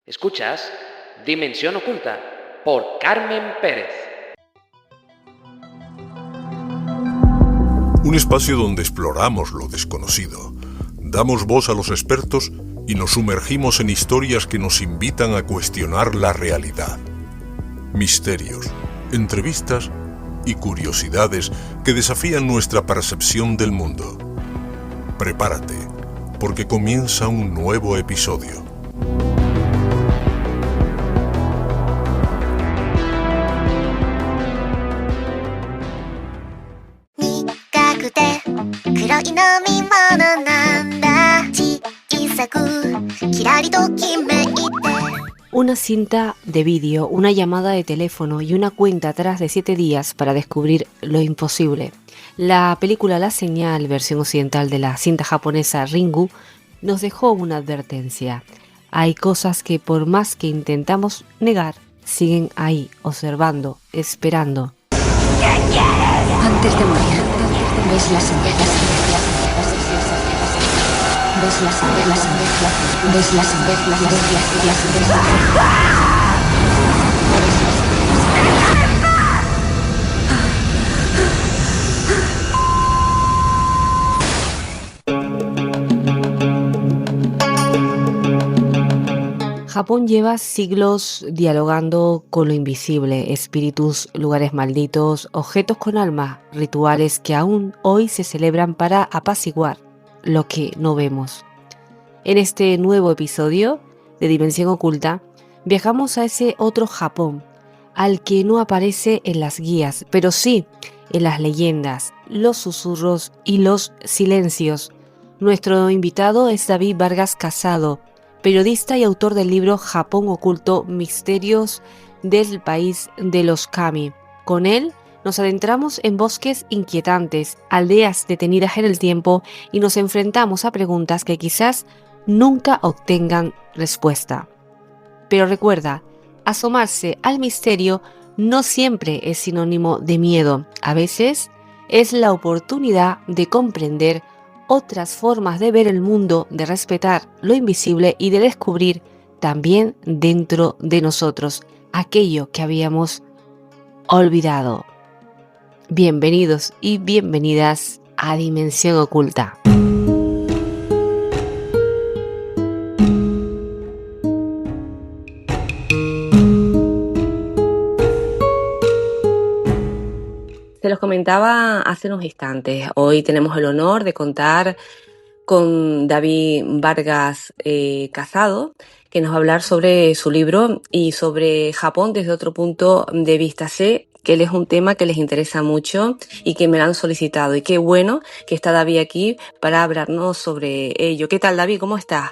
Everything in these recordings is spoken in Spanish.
Escuchas Dimensión Oculta por Carmen Pérez. Un espacio donde exploramos lo desconocido, damos voz a los expertos y nos sumergimos en historias que nos invitan a cuestionar la realidad. Misterios, entrevistas y curiosidades que desafían nuestra percepción del mundo. Prepárate, porque comienza un nuevo episodio. Una cinta de vídeo, una llamada de teléfono y una cuenta atrás de 7 días para descubrir lo imposible. La película La Señal, versión occidental de la cinta japonesa Ringu, nos dejó una advertencia. Hay cosas que por más que intentamos negar, siguen ahí, observando, esperando. Antes de morir, ves las señales. Ves las señales. Ves las Japón lleva siglos dialogando con lo invisible, espíritus, lugares malditos, objetos con alma, rituales que aún hoy se celebran para apaciguar lo que no vemos. En este nuevo episodio de Dimensión Oculta, viajamos a ese otro Japón, al que no aparece en las guías, pero sí en las leyendas, los susurros y los silencios. Nuestro invitado es David Vargas Casado, periodista y autor del libro Japón Oculto, Misterios del País de los Kami. Con él nos adentramos en bosques inquietantes, aldeas detenidas en el tiempo y nos enfrentamos a preguntas que quizás nunca obtengan respuesta. Pero recuerda, asomarse al misterio no siempre es sinónimo de miedo. A veces es la oportunidad de comprender otras formas de ver el mundo, de respetar lo invisible y de descubrir también dentro de nosotros aquello que habíamos olvidado. Bienvenidos y bienvenidas a Dimensión Oculta. Se los comentaba hace unos instantes. Hoy tenemos el honor de contar con David Vargas Casado, que nos va a hablar sobre su libro y sobre Japón desde otro punto de vista. Sé que es un tema que les interesa mucho y que me lo han solicitado. Y qué bueno que está David aquí para hablarnos sobre ello. ¿Qué tal, David? ¿Cómo estás?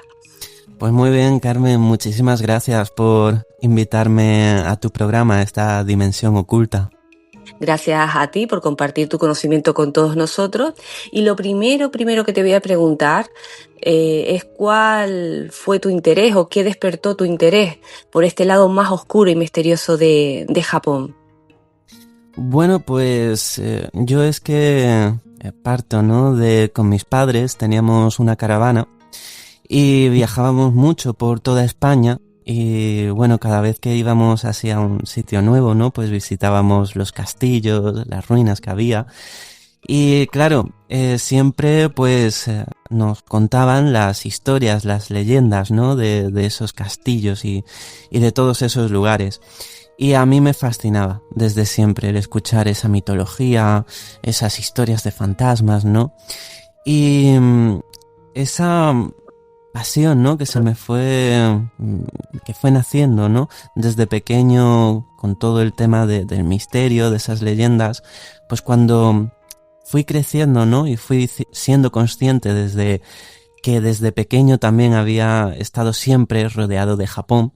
Pues muy bien, Carmen. Muchísimas gracias por invitarme a tu programa, esta Dimensión Oculta. Gracias a ti por compartir tu conocimiento con todos nosotros. Y lo primero que te voy a preguntar es cuál fue tu interés o qué despertó tu interés por este lado más oscuro y misterioso de Japón. Bueno, pues yo es que parto, ¿no? Con mis padres teníamos una caravana y viajábamos mucho por toda España. Y bueno, cada vez que íbamos así a un sitio nuevo, ¿no? Pues visitábamos los castillos, las ruinas que había. Y claro, siempre pues nos contaban las historias, las leyendas, ¿no? De esos castillos y de todos esos lugares. Y a mí me fascinaba desde siempre el escuchar esa mitología, esas historias de fantasmas, ¿no? Y esa pasión, ¿no? Que se me fue, que fue naciendo, ¿no? Desde pequeño con todo el tema del misterio, de esas leyendas, pues cuando fui creciendo, ¿no? Y fui siendo consciente desde pequeño también había estado siempre rodeado de Japón,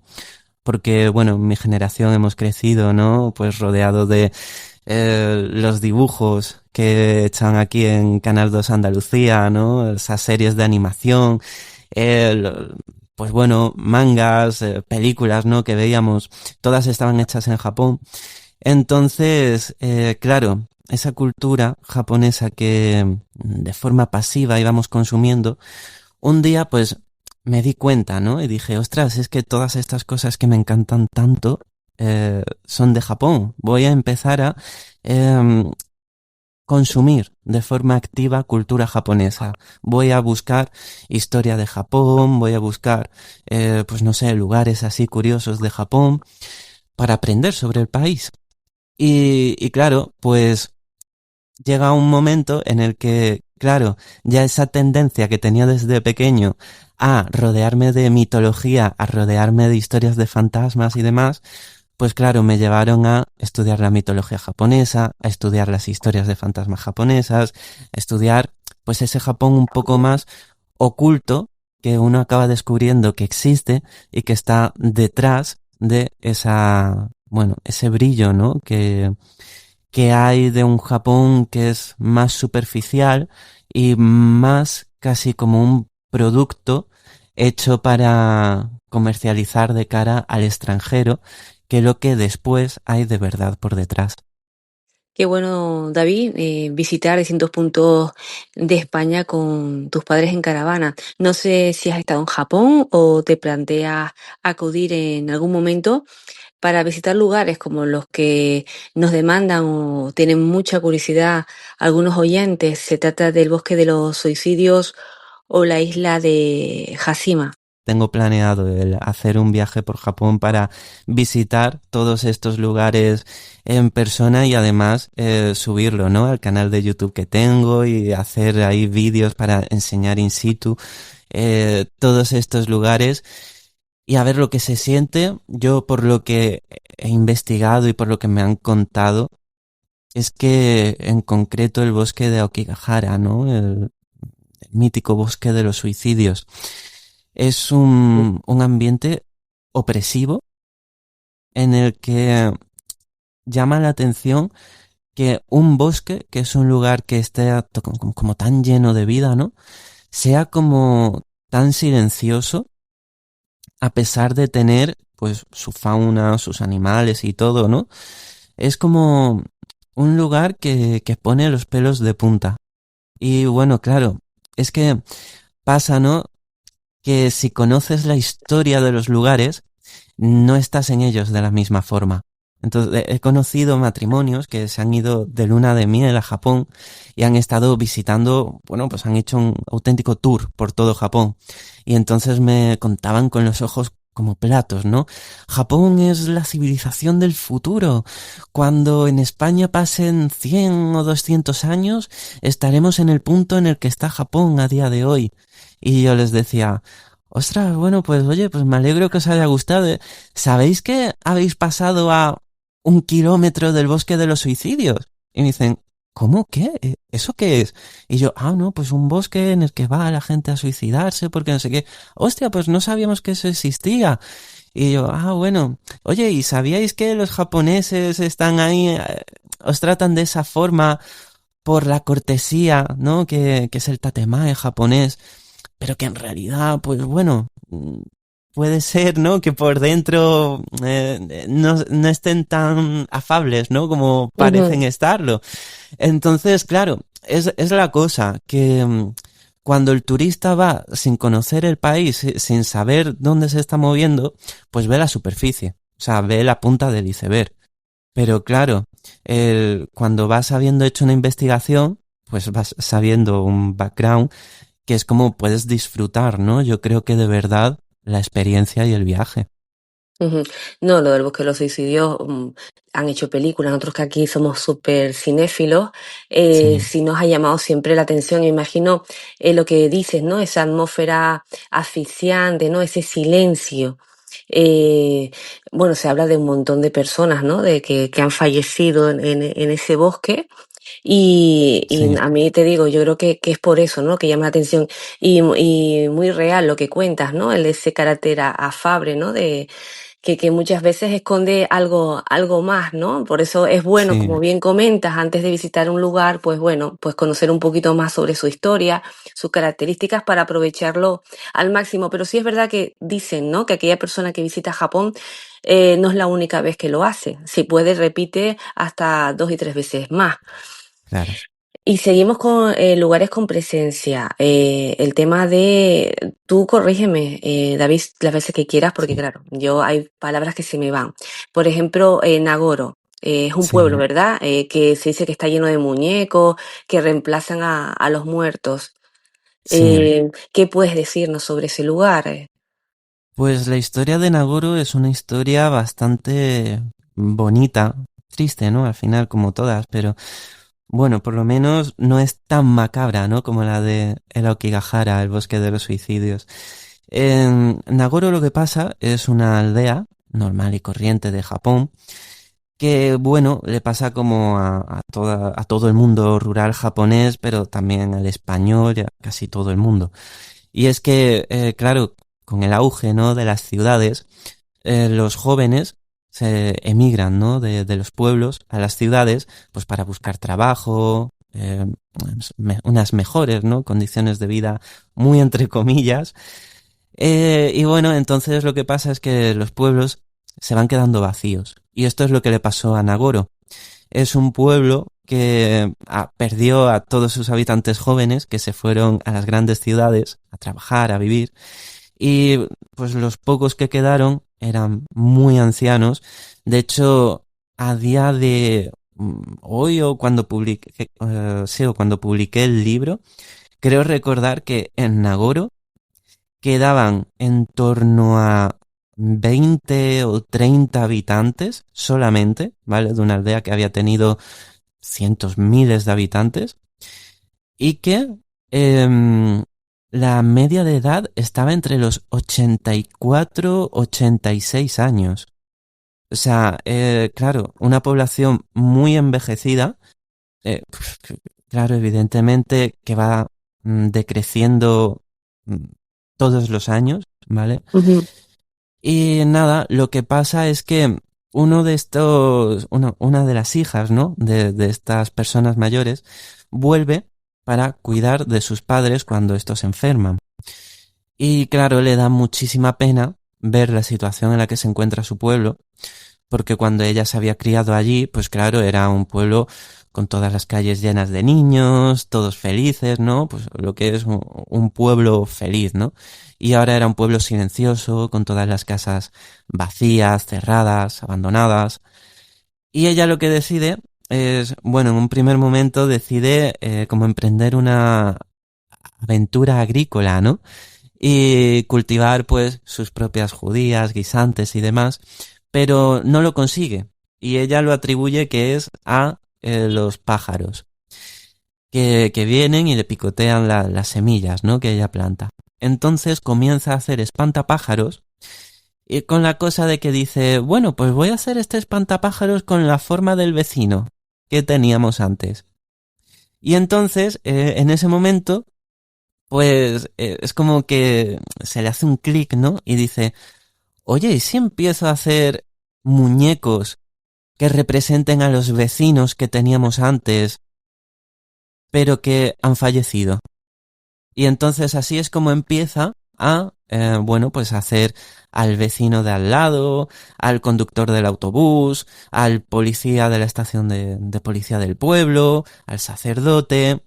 porque bueno, en mi generación hemos crecido, ¿no? Pues rodeado de los dibujos que echan aquí en Canal 2 Andalucía, ¿no? Esas series de animación, pues bueno, mangas, películas, ¿no? Que veíamos, todas estaban hechas en Japón. Entonces, claro, esa cultura japonesa que de forma pasiva íbamos consumiendo, un día pues me di cuenta, ¿no? Y dije, ostras, es que todas estas cosas que me encantan tanto son de Japón. Voy a empezar a em, consumir de forma activa cultura japonesa. Voy a buscar historia de Japón, voy a buscar, pues no sé, lugares así curiosos de Japón para aprender sobre el país. Y claro, pues llega un momento en el que, claro, ya esa tendencia que tenía desde pequeño a rodearme de mitología, a rodearme de historias de fantasmas y demás, pues claro, me llevaron a estudiar la mitología japonesa, a estudiar las historias de fantasmas japonesas, a estudiar pues ese Japón un poco más oculto que uno acaba descubriendo que existe y que está detrás de esa, bueno, ese brillo, ¿no? Que hay de un Japón que es más superficial y más casi como un producto hecho para comercializar de cara al extranjero que lo que después hay de verdad por detrás. Qué bueno, David, visitar distintos puntos de España con tus padres en caravana. No sé si has estado en Japón o te planteas acudir en algún momento para visitar lugares como los que nos demandan o tienen mucha curiosidad algunos oyentes. Se trata del Bosque de los Suicidios o la isla de Hashima. Tengo planeado el hacer un viaje por Japón para visitar todos estos lugares en persona y además subirlo, ¿no? Al canal de YouTube que tengo y hacer ahí vídeos para enseñar in situ todos estos lugares y a ver lo que se siente. Yo por lo que he investigado y por lo que me han contado es que en concreto el bosque de Aokigahara, ¿no? El mítico bosque de los suicidios. Es un ambiente opresivo en el que llama la atención que un bosque, que es un lugar que esté como tan lleno de vida, ¿no? Sea como tan silencioso a pesar de tener pues su fauna, sus animales y todo, ¿no? Es como un lugar que pone los pelos de punta. Y bueno, claro, es que pasa, ¿no? Que si conoces la historia de los lugares, no estás en ellos de la misma forma. Entonces, he conocido matrimonios que se han ido de luna de miel a Japón y han estado visitando, bueno, pues han hecho un auténtico tour por todo Japón. Y entonces me contaban con los ojos como platos, ¿no? Japón es la civilización del futuro. Cuando en España pasen 100 o 200 años, estaremos en el punto en el que está Japón a día de hoy. Y yo les decía, ostras, bueno, pues oye, pues me alegro que os haya gustado. ¿Sabéis que habéis pasado a 1 kilómetro del bosque de los suicidios? Y me dicen, ¿cómo? ¿Qué? ¿Eso qué es? Y yo, no, pues un bosque en el que va la gente a suicidarse porque no sé qué. Hostia, pues no sabíamos que eso existía. Y yo, bueno, oye, ¿y sabíais que los japoneses están ahí, os tratan de esa forma por la cortesía, ¿no? Que es el tatemae japonés, pero que en realidad, pues bueno, puede ser, ¿no? Que por dentro no estén tan afables, ¿no? Como parecen estarlo. Entonces, claro, es la cosa que cuando el turista va sin conocer el país, sin saber dónde se está moviendo, pues ve la superficie, o sea, ve la punta del iceberg. Pero claro, cuando vas habiendo hecho una investigación, pues vas sabiendo un background que es como puedes disfrutar, ¿no? Yo creo que de verdad la experiencia y el viaje. Ujú. No, lo del Bosque de los Suicidios, han hecho películas, nosotros que aquí somos súper cinéfilos, Sí, sí nos ha llamado siempre la atención. Imagino lo que dices, ¿no? Esa atmósfera asfixiante, ¿no? Ese silencio. Eh, bueno, se habla de un montón de personas, ¿no? De que han fallecido en ese bosque. Y sí, a mí te digo, yo creo que es por eso, ¿no? Que llama la atención. Y muy real lo que cuentas, ¿no? Ese carácter afable, ¿no? Que muchas veces esconde algo más, ¿no? Por eso es bueno, sí, como bien comentas, antes de visitar un lugar, pues bueno, pues conocer un poquito más sobre su historia, sus características para aprovecharlo al máximo. Pero sí es verdad que dicen, ¿no? Que aquella persona que visita Japón no es la única vez que lo hace. Si puede, repite hasta 2 y 3 veces más. claro. Y seguimos con lugares con presencia. El tema de, tú corrígeme, David, las veces que quieras, porque Sí, claro, yo hay palabras que se me van. Por ejemplo, Nagoro. Es un pueblo, sí, ¿verdad? Que se dice que está lleno de muñecos que reemplazan a los muertos. sí. ¿Qué puedes decirnos sobre ese lugar? Pues la historia de Nagoro es una historia bastante bonita, triste, ¿no? Al final, como todas, pero bueno, por lo menos no es tan macabra, ¿no? Como la de el Aokigahara, el bosque de los suicidios. En Nagoro lo que pasa es una aldea normal y corriente de Japón que, bueno, le pasa como a todo el mundo rural japonés, pero también al español y a casi todo el mundo. Y es que, claro, con el auge, ¿no? De las ciudades, los jóvenes se emigran, ¿no? De los pueblos a las ciudades, pues para buscar trabajo, unas mejores, ¿no? Condiciones de vida, muy entre comillas. Y bueno, entonces lo que pasa es que los pueblos se van quedando vacíos. Y esto es lo que le pasó a Nagoro. Es un pueblo que perdió a todos sus habitantes jóvenes que se fueron a las grandes ciudades a trabajar, a vivir, y pues los pocos que quedaron eran muy ancianos. De hecho, a día de hoy o cuando publiqué, sí, o cuando publiqué el libro, creo recordar que en Nagoro quedaban en torno a 20 o 30 habitantes solamente, ¿vale? De una aldea que había tenido cientos, miles de habitantes y que la media de edad estaba entre los 84, 86 años. O sea, claro, una población muy envejecida, eh, claro, evidentemente que va decreciendo mm, todos los años, ¿vale? Ujú. Y nada, lo que pasa es que una de las hijas, ¿no? De estas personas mayores, vuelve para cuidar de sus padres cuando estos se enferman. Y claro, le da muchísima pena ver la situación en la que se encuentra su pueblo, porque cuando ella se había criado allí, pues claro, era un pueblo con todas las calles llenas de niños, todos felices, ¿no? Pues lo que es un pueblo feliz, ¿no? Y ahora era un pueblo silencioso, con todas las casas vacías, cerradas, abandonadas. Y ella lo que decide es, bueno, en un primer momento decide como emprender una aventura agrícola, ¿no? Y cultivar pues sus propias judías, guisantes y demás, pero no lo consigue. Y ella lo atribuye que es a los pájaros, que vienen y le picotean las semillas, ¿no? Que ella planta. Entonces comienza a hacer espantapájaros y con la cosa de que dice, bueno, pues voy a hacer este espantapájaros con la forma del vecino que teníamos antes. Y entonces, en ese momento, pues es como que se le hace un clic, ¿no? Y dice, oye, ¿y si empiezo a hacer muñecos que representen a los vecinos que teníamos antes, pero que han fallecido? Y entonces así es como empieza a, bueno, pues hacer al vecino de al lado, al conductor del autobús, al policía de la estación de policía del pueblo, al sacerdote.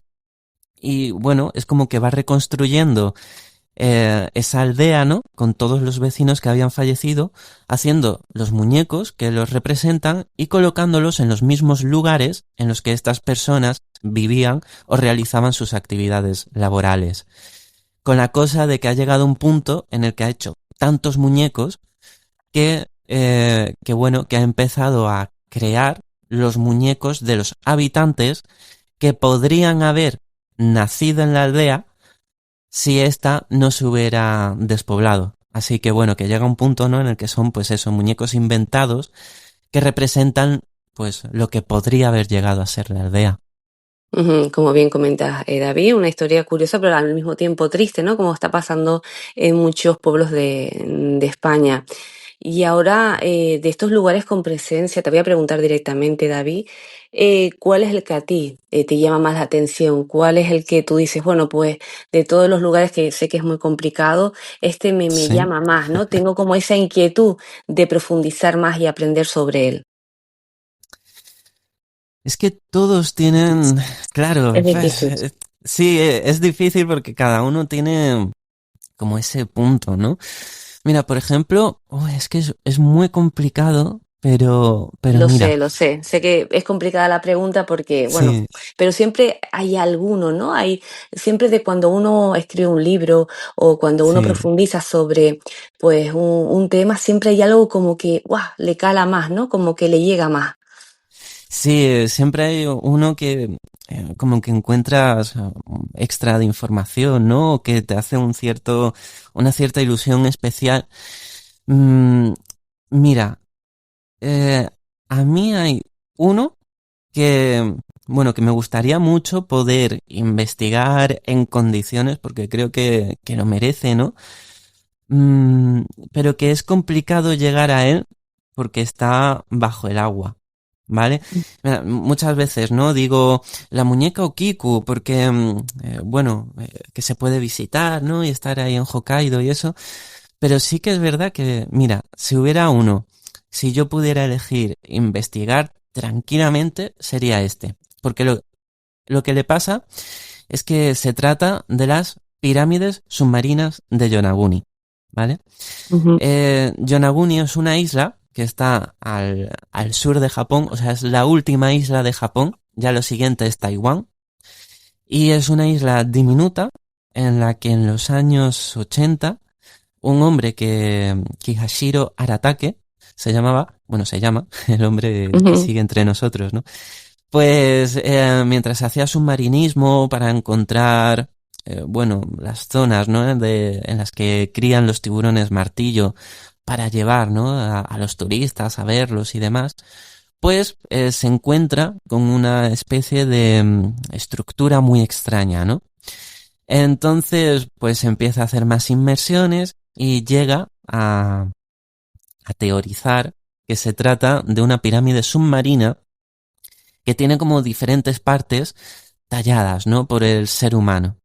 Y bueno, es como que va reconstruyendo esa aldea, ¿no? Con todos los vecinos que habían fallecido, haciendo los muñecos que los representan y colocándolos en los mismos lugares en los que estas personas vivían o realizaban sus actividades laborales. Con la cosa de que ha llegado un punto en el que ha hecho tantos muñecos que bueno, que ha empezado a crear los muñecos de los habitantes que podrían haber nacido en la aldea si ésta no se hubiera despoblado. Así que bueno, que llega un punto, ¿no? En el que son, pues eso, muñecos inventados que representan, pues, lo que podría haber llegado a ser la aldea. Ujú. Como bien comentas, David, una historia curiosa, pero al mismo tiempo triste, ¿no? Como está pasando en muchos pueblos de España. Y ahora, de estos lugares con presencia, te voy a preguntar directamente, David, ¿cuál es el que a ti te llama más la atención? ¿Cuál es el que tú dices, bueno, pues de todos los lugares que sé que es muy complicado, este me Sí. llama más, ¿no? Tengo como esa inquietud de profundizar más y aprender sobre él. Es que todos tienen, claro, Es pues, difícil. sí, es difícil porque cada uno tiene como ese punto, ¿no? Mira, por ejemplo, es que es muy complicado, pero mira, Lo sé. Sé que es complicada la pregunta porque, bueno, sí, pero siempre hay alguno, ¿no? Hay siempre de cuando uno escribe un libro o cuando uno sí. profundiza sobre, pues, un tema, siempre hay algo como que, ¡guau!, le cala más, ¿no? Como que le llega más. Sí, siempre hay uno que como que encuentras extra de información, ¿no? O que te hace una cierta ilusión especial. Mm, mira, eh, a mí hay uno que, bueno, que me gustaría mucho poder investigar en condiciones, porque creo que lo merece, ¿no? Mm, pero que es complicado llegar a él porque está bajo el agua, ¿vale? Mira, muchas veces, ¿no? Digo la muñeca Okiku porque, bueno, que se puede visitar, ¿no? Y estar ahí en Hokkaido y eso. Pero sí que es verdad que, mira, si hubiera uno, si yo pudiera elegir investigar tranquilamente, sería este. Porque lo que le pasa es que se trata de las pirámides submarinas de Yonaguni, ¿vale? Ujú, Yonaguni es una isla que está al sur de Japón, o sea, es la última isla de Japón, ya lo siguiente es Taiwán, y es una isla diminuta en la que en los años 80 un hombre que Kihashiro Aratake se llamaba, bueno, se llama, el hombre que ujú. sigue entre nosotros, ¿no? Pues mientras hacía submarinismo para encontrar, bueno, las zonas, ¿no? En las que crían los tiburones martillo para llevar, ¿no? A los turistas a verlos y demás, pues se encuentra con una especie de estructura muy extraña, ¿no? Entonces, pues empieza a hacer más inmersiones y llega a teorizar que se trata de una pirámide submarina que tiene como diferentes partes talladas, ¿no? Por el ser humano.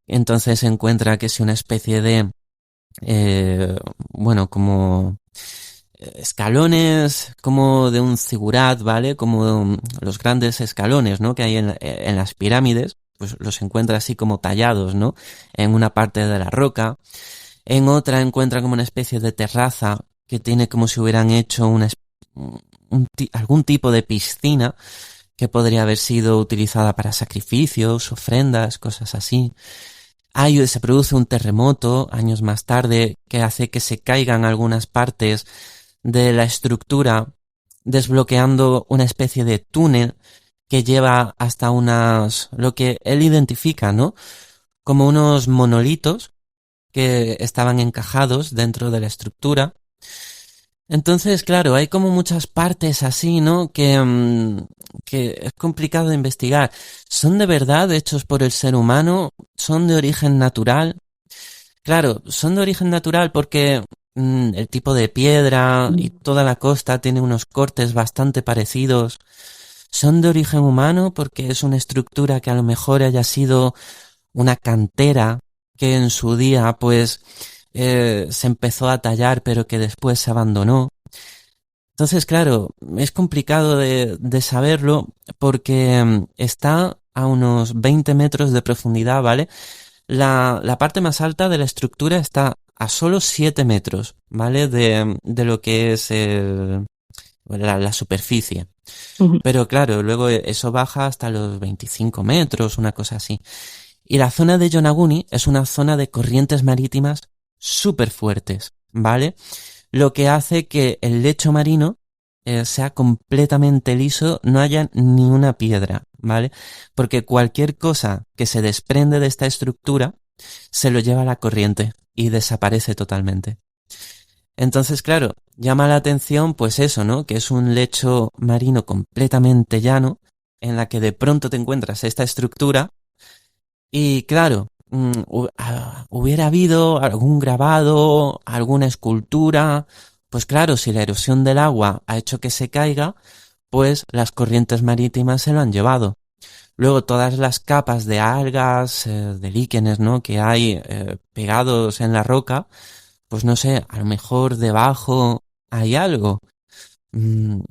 Entonces se encuentra que es una especie de, bueno, como escalones, como de un zigurat, ¿vale? Como los grandes escalones, ¿no? Que hay en las pirámides, pues los encuentra así como tallados, ¿no? En una parte de la roca. En otra encuentra como una especie de terraza que tiene como si hubieran hecho algún tipo de piscina que podría haber sido utilizada para sacrificios, ofrendas, cosas así. Se produce un terremoto años más tarde que hace que se caigan algunas partes de la estructura, desbloqueando una especie de túnel que lleva hasta lo que él identifica, ¿no? Como unos monolitos que estaban encajados dentro de la estructura. Entonces, claro, hay como muchas partes así, ¿no? Que es complicado de investigar. ¿Son de verdad hechos por el ser humano? ¿Son de origen natural? Claro, son de origen natural porque el tipo de piedra y toda la costa tiene unos cortes bastante parecidos. Son de origen humano porque es una estructura que a lo mejor haya sido una cantera que en su día pues se empezó a tallar pero que después se abandonó. Entonces, claro, es complicado de saberlo porque está a unos 20 metros de profundidad, ¿vale? La parte más alta de la estructura está a solo 7 metros, ¿vale? De lo que es la superficie. Ujú. Pero claro, luego eso baja hasta los 25 metros, una cosa así. Y la zona de Yonaguni es una zona de corrientes marítimas súper fuertes, ¿vale? Lo que hace que el lecho marino sea completamente liso, no haya ni una piedra, ¿vale? Porque cualquier cosa que se desprende de esta estructura se lo lleva la corriente y desaparece totalmente. Entonces, claro, llama la atención pues eso, ¿no? Que es un lecho marino completamente llano en la que de pronto te encuentras esta estructura y claro, hubiera habido algún grabado, alguna escultura, pues claro, si la erosión del agua ha hecho que se caiga, pues las corrientes marítimas se lo han llevado. Luego todas las capas de algas, de líquenes, ¿no? Que hay pegados en la roca, pues no sé, a lo mejor debajo hay algo. Mm,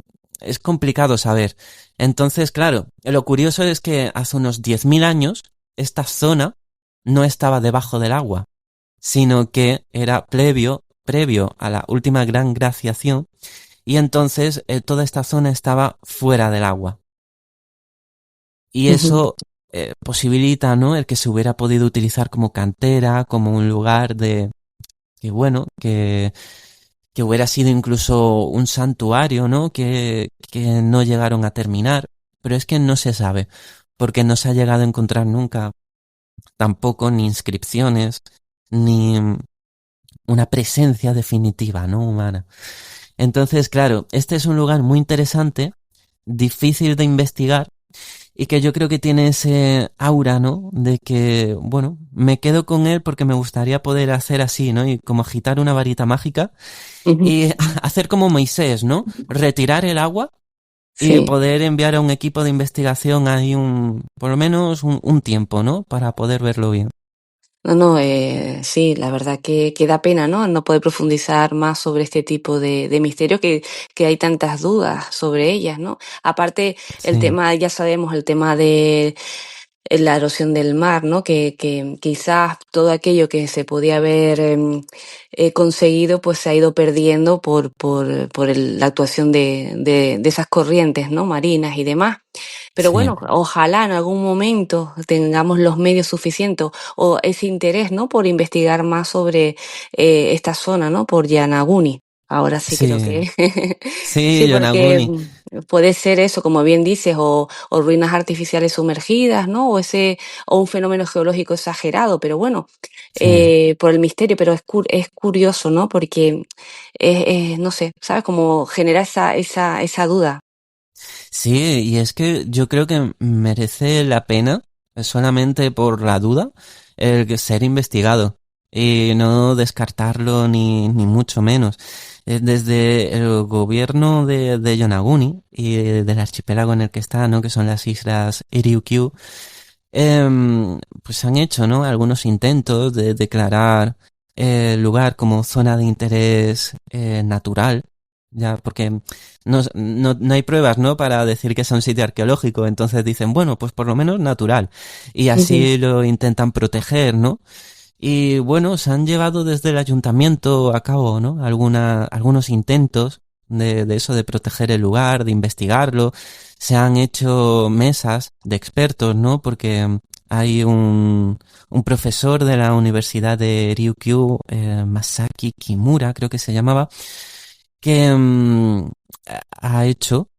es complicado saber. Entonces, claro, lo curioso es que hace unos 10.000 años esta zona no estaba debajo del agua, sino que era previo a la última gran glaciación, y entonces toda esta zona estaba fuera del agua. Y Ujú. eso posibilita, ¿no?, el que se hubiera podido utilizar como cantera, como un lugar de que bueno, que hubiera sido incluso un santuario, ¿no?, que no llegaron a terminar, pero es que no se sabe, porque no se ha llegado a encontrar nunca tampoco ni inscripciones, ni una presencia definitiva, ¿no?, humana. Entonces, claro, este es un lugar muy interesante, difícil de investigar, y que yo creo que tiene ese aura, ¿no?, de que, bueno, me quedo con él porque me gustaría poder hacer así, ¿no?, y como agitar una varita mágica Ujú. y hacer como Moisés, ¿no?, retirar el agua y Sí. poder enviar a un equipo de investigación ahí por lo menos un tiempo, ¿no?, para poder verlo bien. No, no, sí, la verdad que da pena, ¿no? No poder profundizar más sobre este tipo de misterios que hay tantas dudas sobre ellas, ¿no? Aparte, el Sí, tema, ya sabemos, el tema de la erosión del mar, ¿no? Que quizás todo aquello que se podía haber conseguido, pues se ha ido perdiendo por la actuación de esas corrientes, ¿no? Marinas y demás. Pero sí. bueno, ojalá en algún momento tengamos los medios suficientes o ese interés, ¿no? Por investigar más sobre esta zona, ¿no? Por Yanaguni. Ahora sí creo Sí, que sí, sí, porque Yonaguni. puede ser eso, como bien dices, o ruinas artificiales sumergidas, ¿no? O un fenómeno geológico exagerado, pero bueno, Sí. por el misterio, pero es curioso, ¿no? Porque no sé, ¿sabes? Como genera esa duda. Sí, y es que yo creo que merece la pena, solamente por la duda, el que ser investigado y no descartarlo ni mucho menos. Desde el gobierno de Yonaguni y del archipiélago en el que está, ¿no?, que son las islas Ryukyu, pues han hecho, ¿no?, algunos intentos de declarar el lugar como zona de interés natural, ya, porque no hay pruebas, ¿no?, para decir que es un sitio arqueológico, entonces dicen, bueno, pues por lo menos natural, y Ujú. así lo intentan proteger, ¿no? Y bueno, se han llevado desde el ayuntamiento a cabo, ¿no?, algunos intentos de eso, de proteger el lugar, de investigarlo. Se han hecho mesas de expertos, ¿no? Porque hay un profesor de la Universidad de Ryukyu, Masaki Kimura, creo que se llamaba, que ha hecho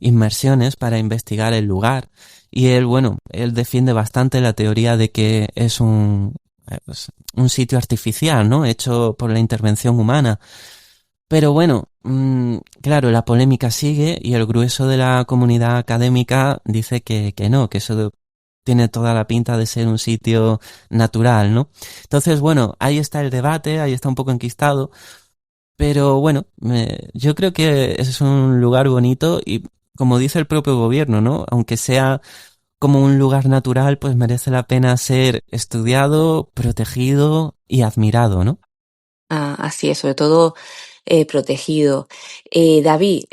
inmersiones para investigar el lugar. Y él, bueno, él defiende bastante la teoría de que es pues, un sitio artificial, ¿no?, hecho por la intervención humana. Pero bueno, claro, la polémica sigue y el grueso de la comunidad académica dice que no, que eso tiene toda la pinta de ser un sitio natural, ¿no? Entonces, bueno, ahí está el debate, ahí está un poco enquistado, pero bueno, yo creo que es un lugar bonito y, como dice el propio gobierno, ¿no?, aunque sea como un lugar natural, pues merece la pena ser estudiado, protegido y admirado, ¿no? Así es, sobre todo protegido. David,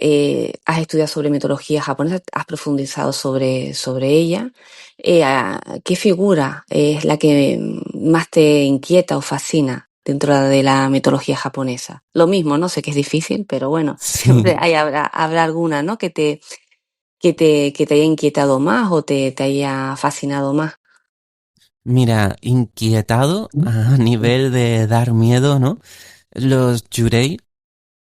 has estudiado sobre mitología japonesa, has profundizado sobre ella. ¿Qué figura es la que más te inquieta o fascina dentro de la mitología japonesa? Lo mismo, no sé que es difícil, pero bueno, siempre Sí. habrá alguna, ¿no? Que te haya inquietado más o te haya fascinado más. Mira, inquietado a nivel de dar miedo, ¿no? Los yurei,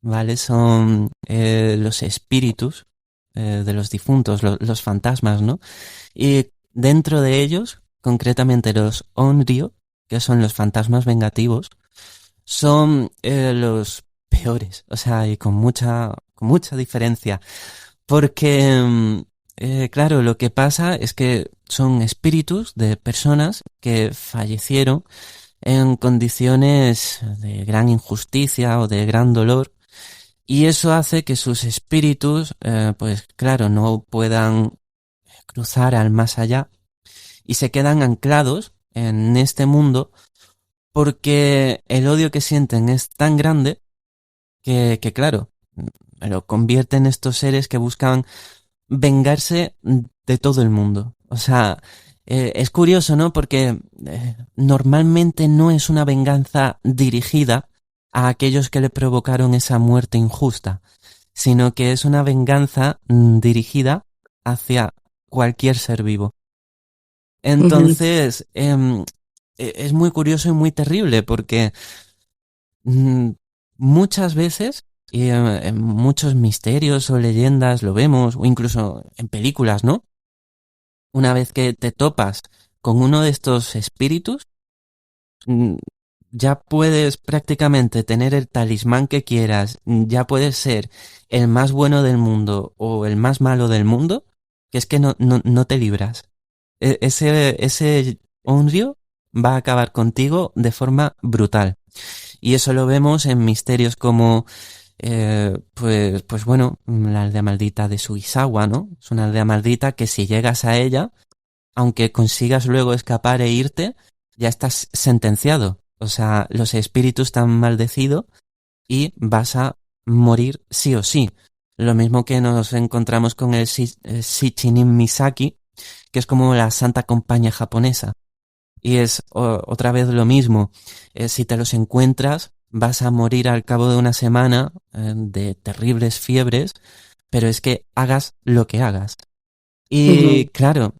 ¿vale? Son los espíritus de los difuntos, los fantasmas, ¿no? Y dentro de ellos, concretamente los onryo, que son los fantasmas vengativos, son los peores, o sea, y con mucha diferencia. Porque, claro, lo que pasa es que son espíritus de personas que fallecieron en condiciones de gran injusticia o de gran dolor, y eso hace que sus espíritus, pues claro, no puedan cruzar al más allá y se quedan anclados en este mundo, porque el odio que sienten es tan grande que claro, lo convierte en estos seres que buscan vengarse de todo el mundo. O sea, es curioso, ¿no? Porque normalmente no es una venganza dirigida a aquellos que le provocaron esa muerte injusta, sino que es una venganza dirigida hacia cualquier ser vivo. Ujú, Entonces, es muy curioso y muy terrible porque mm, muchas veces, y en muchos misterios o leyendas lo vemos, o incluso en películas, ¿no? Una vez que te topas con uno de estos espíritus, mm, ya puedes prácticamente tener el talismán que quieras, ya puedes ser el más bueno del mundo o el más malo del mundo, que es que no te libras. Ese Onryo va a acabar contigo de forma brutal. Y eso lo vemos en misterios como, pues bueno, la aldea maldita de Suisawa, ¿no? Es una aldea maldita que si llegas a ella, aunque consigas luego escapar e irte, ya estás sentenciado. O sea, los espíritus te han maldecido y vas a morir sí o sí. Lo mismo que nos encontramos con el Shichinin Misaki, que es como la Santa Compañía japonesa. Y es otra vez lo mismo. Si te los encuentras, vas a morir al cabo de una semana de terribles fiebres, pero es que hagas lo que hagas. Y ujú. claro,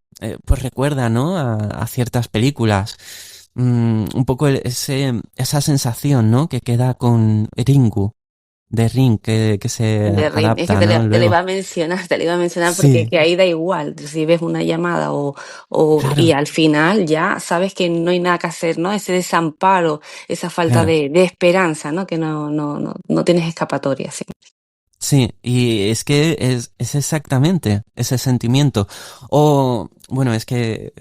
pues recuerda, ¿no? A ciertas películas. Un poco esa sensación, ¿no? Que queda con Ringu, de Ring, que se De Rin, es que adapta, ¿no? te le Luego. iba a mencionar, te le iba a mencionar porque Sí, que ahí da igual, si ves una llamada y claro, al final ya sabes que no hay nada que hacer, ¿no? Ese desamparo, esa falta claro. de esperanza, ¿no? Que no tienes escapatoria, sí. Sí, y es que es exactamente ese sentimiento. O, bueno, es que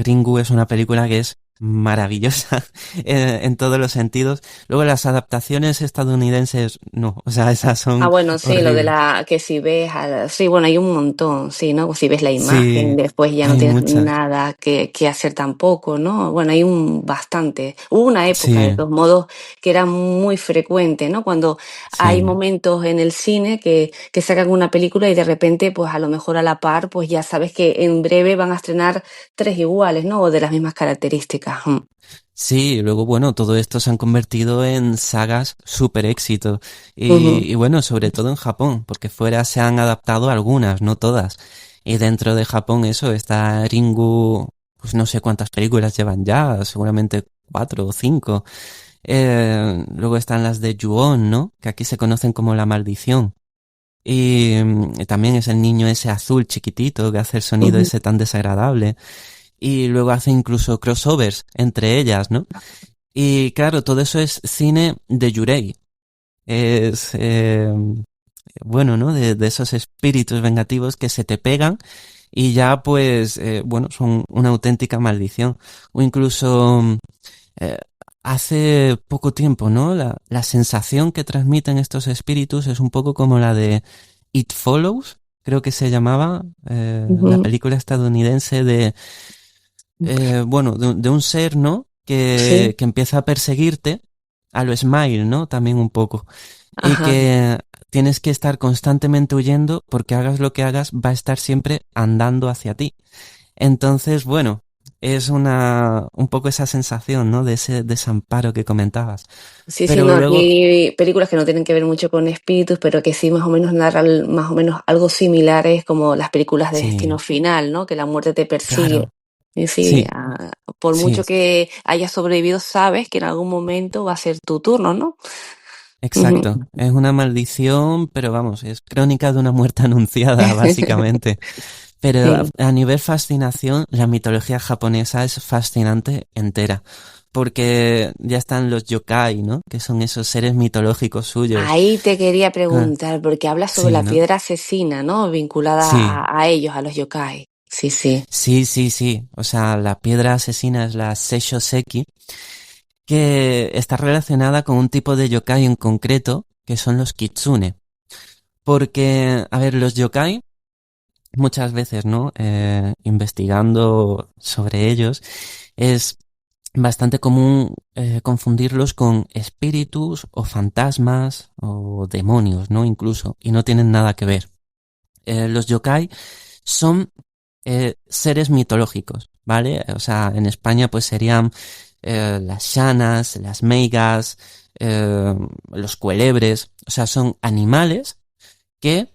Ringu es una película que es maravillosa en todos los sentidos. Luego las adaptaciones estadounidenses, no, o sea, esas Ah, son bueno, sí, lo de horribles. la que si ves, sí, bueno, hay un montón, sí, ¿no? Si ves la imagen, Sí, después ya no hay tienes muchas. nada que hacer tampoco, ¿no? Bueno, hay un bastante. Hubo una época, de Sí, todos modos, que era muy frecuente, ¿no? Cuando hay sí. momentos en el cine que sacan una película y de repente, pues a lo mejor a la par, pues ya sabes que en breve van a estrenar tres iguales, ¿no? O de las mismas características. Mm. Sí, luego, bueno, todo esto se han convertido en sagas súper éxito. Ujú. Y bueno, sobre todo en Japón, porque fuera se han adaptado algunas, no todas. Y dentro de Japón eso, está Ringu, pues no sé cuántas películas llevan ya, seguramente 4 o 5. Luego están las de Ju-on, ¿no? Que aquí se conocen como La Maldición. Y también es el niño ese azul chiquitito que hace el sonido Ujú. ese tan desagradable. Y luego hace incluso crossovers entre ellas, ¿no? Y claro, todo eso es cine de Yurei. Es, bueno, ¿no? De esos espíritus vengativos que se te pegan y ya pues, bueno, son una auténtica maldición. O incluso eh, hace poco tiempo, ¿no? La sensación que transmiten estos espíritus es un poco como la de It Follows, creo que se llamaba, la Ujú. película estadounidense de bueno, de un ser, ¿no? Sí, Que empieza a perseguirte a lo Smile, ¿no? También un poco. Y ajá. que tienes que estar constantemente huyendo porque hagas lo que hagas, va a estar siempre andando hacia ti. Entonces, bueno, es un poco esa sensación, ¿no? De ese desamparo que comentabas. Sí, sí, Pero no, luego, aquí hay películas que no tienen que ver mucho con espíritus, pero que sí más o menos narran más o menos algo similares como las películas de Destino sí, Final, ¿no? Que la muerte te persigue. claro, Y sí, sí, por mucho sí. que hayas sobrevivido, sabes que en algún momento va a ser tu turno, ¿no? Ujú. Exacto, es una maldición, pero vamos, es crónica de una muerte anunciada, básicamente. Pero Sí. a nivel fascinación, la mitología japonesa es fascinante entera, porque ya están los yokai, ¿no? Que son esos seres mitológicos suyos. Ahí te quería Ah, preguntar, porque hablas sobre sí, la ¿no? piedra asesina, ¿no? Vinculada Sí, a ellos, a los yokai. Sí, sí. sí, sí, sí. O sea, la piedra asesina es la Seishoseki, que está relacionada con un tipo de yokai en concreto, que son los kitsune. Porque, a ver, los yokai muchas veces, ¿no? Investigando sobre ellos, es bastante común confundirlos con espíritus o fantasmas o demonios, ¿no? Incluso, y no tienen nada que ver. Los yokai son seres mitológicos, ¿vale? O sea, en España pues serían las shanas, las meigas, los cuelebres, o sea, son animales que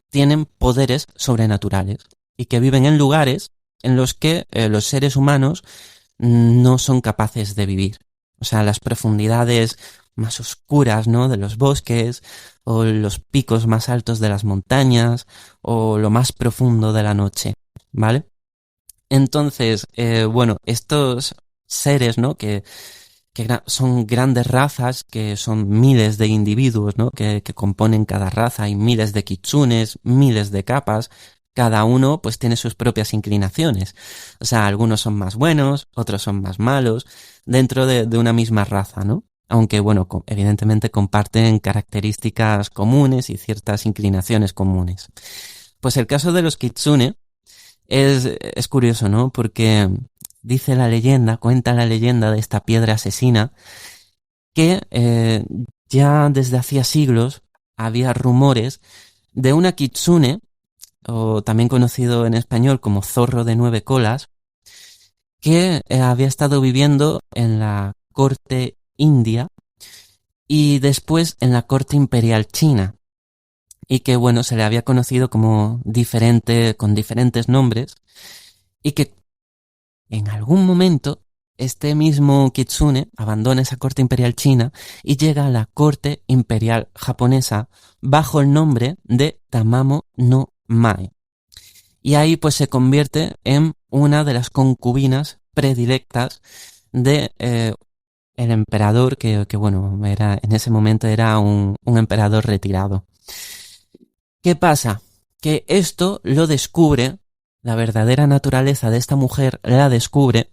tienen poderes sobrenaturales y que viven en lugares en los que los seres humanos no son capaces de vivir. O sea, las profundidades más oscuras, ¿no? De los bosques, o los picos más altos de las montañas, o lo más profundo de la noche, ¿vale? Entonces, bueno, estos seres, ¿no? Que son grandes razas, que son miles de individuos, ¿no? Que componen cada raza. Hay miles de kitsunes, miles de capas. Cada uno pues tiene sus propias inclinaciones. O sea, algunos son más buenos, otros son más malos, dentro de una misma raza, ¿no? Aunque, bueno, evidentemente comparten características comunes y ciertas inclinaciones comunes. Pues el caso de los kitsune es curioso, ¿no? Porque dice la leyenda, cuenta la leyenda de esta piedra asesina, que ya desde hacía siglos había rumores de una kitsune, o también conocido en español como zorro de 9 colas, que había estado viviendo en la corte india y después en la corte imperial china, y que, bueno, se le había conocido como con diferentes nombres, y que en algún momento este mismo kitsune abandona esa corte imperial china y llega a la corte imperial japonesa bajo el nombre de Tamamo no Mae. Y ahí pues se convierte en una de las concubinas predilectas de el emperador que bueno, en ese momento era un emperador retirado. ¿Qué pasa? Que esto lo descubre, la verdadera naturaleza de esta mujer la descubre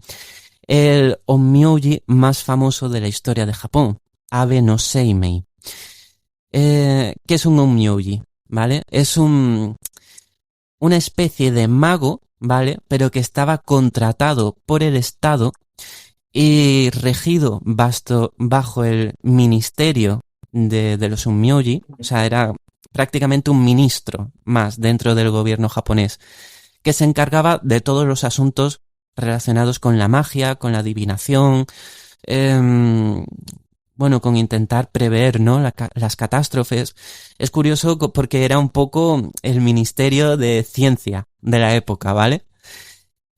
el onmyōji más famoso de la historia de Japón, Abe no Seimei. ¿Qué es un onmyōji? ¿Vale? Es una especie de mago, ¿vale? Pero que estaba contratado por el Estado y regido bajo el ministerio de los onmyōji. O sea, era prácticamente un ministro más dentro del gobierno japonés, que se encargaba de todos los asuntos relacionados con la magia, con la adivinación, bueno, con intentar prever, ¿no? las catástrofes. Es curioso porque era un poco el ministerio de ciencia de la época, ¿vale?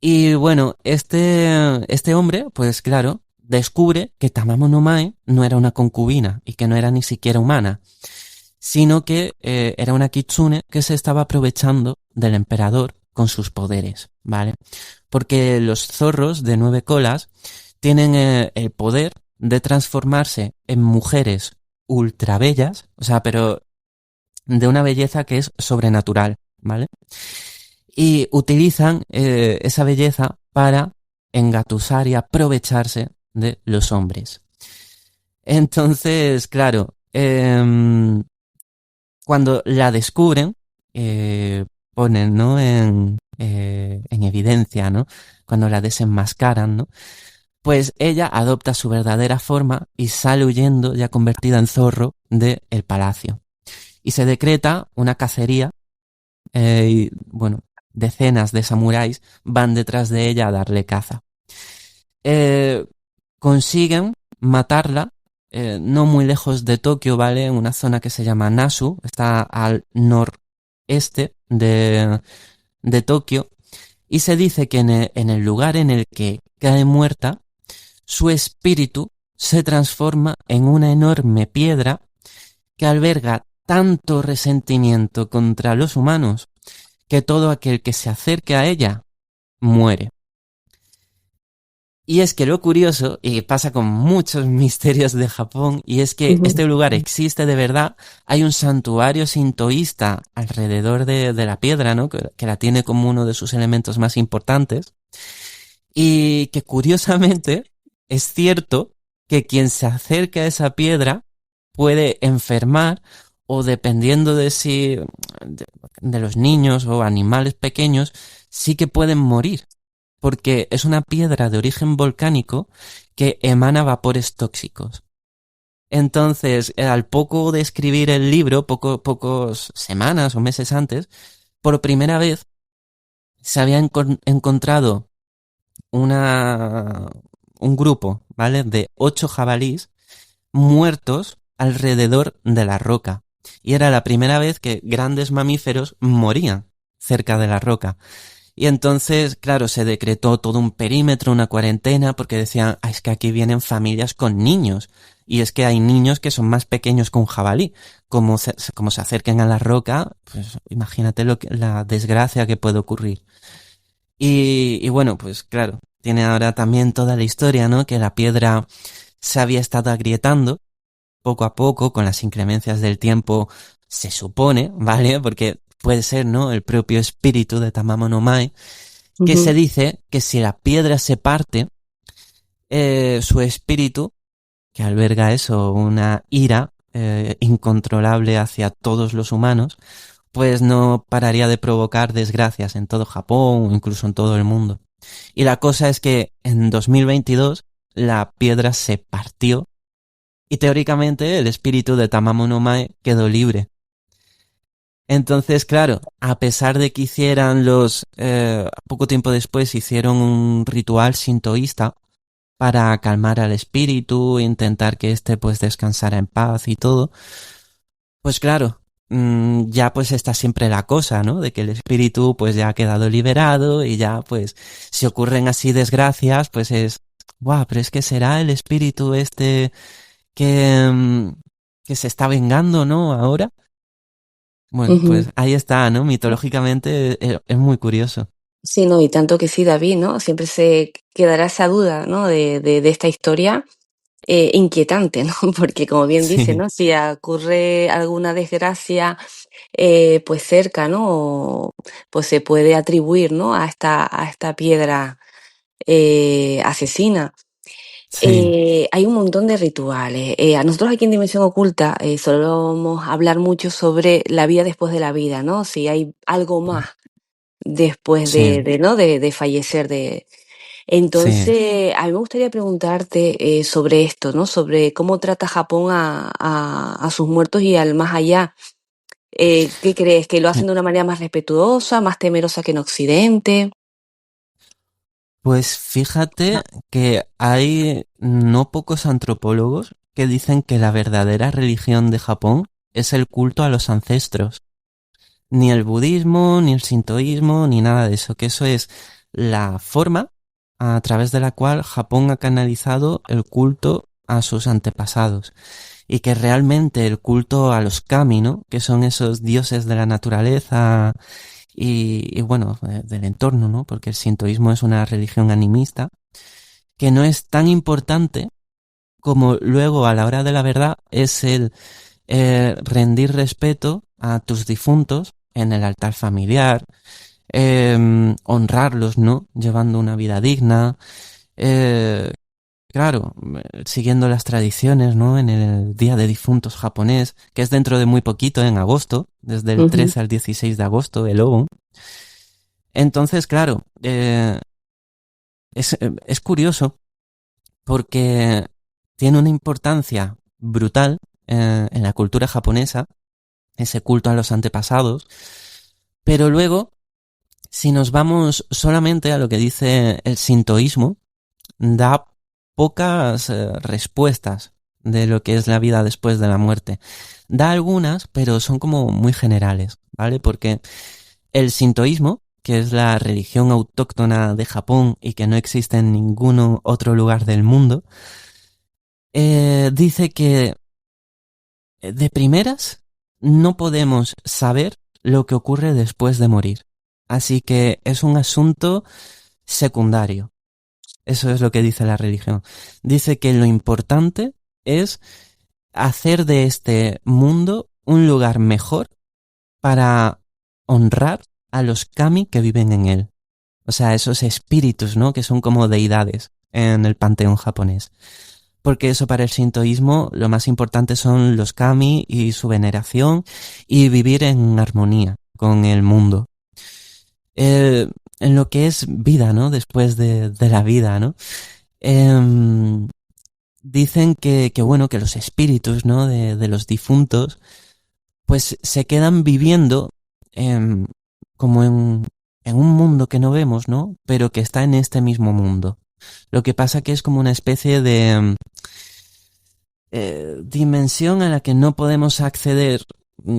Y bueno, este hombre, pues claro, descubre que Tamamo no Mae no era una concubina y que no era ni siquiera humana, sino que era una kitsune que se estaba aprovechando del emperador con sus poderes, ¿vale? Porque los zorros de 9 colas tienen el poder de transformarse en mujeres ultra bellas, o sea, pero de una belleza que es sobrenatural, ¿vale? Y utilizan esa belleza para engatusar y aprovecharse de los hombres. Entonces, claro, cuando la descubren, ponen, ¿no? en evidencia, ¿no? Cuando la desenmascaran, ¿no? Pues ella adopta su verdadera forma y sale huyendo, ya convertida en zorro, del palacio. Y se decreta una cacería, y bueno, decenas de samuráis van detrás de ella a darle caza. Consiguen matarla, no muy lejos de Tokio, ¿vale? En una zona que se llama Nasu, está al noreste de Tokio, y se dice que en el lugar en el que cae muerta, su espíritu se transforma en una enorme piedra que alberga tanto resentimiento contra los humanos que todo aquel que se acerque a ella muere. Y es que lo curioso, y pasa con muchos misterios de Japón, y es que este lugar existe de verdad. Hay un santuario sintoísta alrededor de la piedra, ¿no? Que la tiene como uno de sus elementos más importantes. Y que curiosamente es cierto que quien se acerca a esa piedra puede enfermar, o dependiendo de si de los niños o animales pequeños, sí que pueden morir. porque es una piedra de origen volcánico que emana vapores tóxicos. Entonces, al poco de escribir el libro, pocos semanas o meses antes, por primera vez se había encontrado un grupo, ¿vale?, de 8 jabalíes muertos alrededor de la roca. Y era la primera vez que grandes mamíferos morían cerca de la roca. Y entonces, claro, se decretó todo un perímetro, una cuarentena, porque decían, es que aquí vienen familias con niños. Y es que hay niños que son más pequeños que un jabalí. Como se acerquen a la roca, pues imagínate la desgracia que puede ocurrir. Y bueno, pues claro, tiene ahora también toda la historia, ¿no? Que la piedra se había estado agrietando poco a poco con las inclemencias del tiempo, se supone, ¿vale? Porque puede ser, ¿no?, el propio espíritu de Tamamo no Mae, que se dice que si la piedra se parte, su espíritu, que alberga eso, una ira incontrolable hacia todos los humanos, pues no pararía de provocar desgracias en todo Japón o incluso en todo el mundo. Y la cosa es que en 2022 la piedra se partió y teóricamente el espíritu de Tamamo no Mae quedó libre. Entonces, claro, a pesar de que hicieran poco tiempo después hicieron un ritual sintoísta para calmar al espíritu, intentar que éste pues descansara en paz y todo, pues claro, ya pues está siempre la cosa, ¿no? De que el espíritu pues ya ha quedado liberado y ya pues si ocurren así desgracias, pues es, ¡guau! Pero es que será el espíritu este que se está vengando, ¿no? Ahora. Bueno, pues ahí está, ¿no? Mitológicamente es muy curioso. Sí, no, y tanto que sí, David, ¿no? Siempre se quedará esa duda, ¿no? De esta historia inquietante, ¿no? Porque como bien dice, Sí, ¿no? Si ocurre alguna desgracia, pues cerca, ¿no? Pues se puede atribuir, ¿no? A esta piedra asesina. sí, Hay un montón de rituales. A nosotros aquí en Dimensión Oculta solemos hablar mucho sobre la vida después de la vida, ¿no? Si hay algo más después sí, ¿no? de fallecer. sí. Entonces, a mí me gustaría preguntarte sobre esto, ¿no? Sobre cómo trata Japón a sus muertos y al más allá. ¿Qué crees? ¿Que lo hacen de una manera más respetuosa, más temerosa que en Occidente? Pues fíjate que hay no pocos antropólogos que dicen que la verdadera religión de Japón es el culto a los ancestros. Ni el budismo, ni el sintoísmo, ni nada de eso, que eso es la forma a través de la cual Japón ha canalizado el culto a sus antepasados. Y que realmente el culto a los kami, ¿no?, que son esos dioses de la naturaleza y bueno, del entorno, ¿no?, porque el sintoísmo es una religión animista, que no es tan importante como luego a la hora de la verdad es el rendir respeto a tus difuntos en el altar familiar, honrarlos, ¿no?, llevando una vida digna, claro, siguiendo las tradiciones, ¿no?, en el Día de Difuntos japonés, que es dentro de muy poquito, en agosto, desde el Ujú, 13 al 16 de agosto, el Obon. Entonces, claro, es curioso porque tiene una importancia brutal en la cultura japonesa, ese culto a los antepasados, pero luego, si nos vamos solamente a lo que dice el sintoísmo, da pocas respuestas de lo que es la vida después de la muerte. Da algunas, pero son como muy generales, ¿vale? Porque el sintoísmo, que es la religión autóctona de Japón y que no existe en ningún otro lugar del mundo, dice que de primeras no podemos saber lo que ocurre después de morir. Así que es un asunto secundario. Eso es lo que dice la religión. Dice que lo importante es hacer de este mundo un lugar mejor para honrar a los kami que viven en él. O sea, esos espíritus, ¿no?, que son como deidades en el panteón japonés. Porque eso, para el sintoísmo, lo más importante son los kami y su veneración y vivir en armonía con el mundo. en lo que es vida, ¿no? Después de la vida, ¿no? Dicen que bueno, que los espíritus, ¿no? De los difuntos, pues se quedan viviendo como en un mundo que no vemos, ¿no? Pero que está en este mismo mundo. Lo que pasa que es como una especie de dimensión a la que no podemos acceder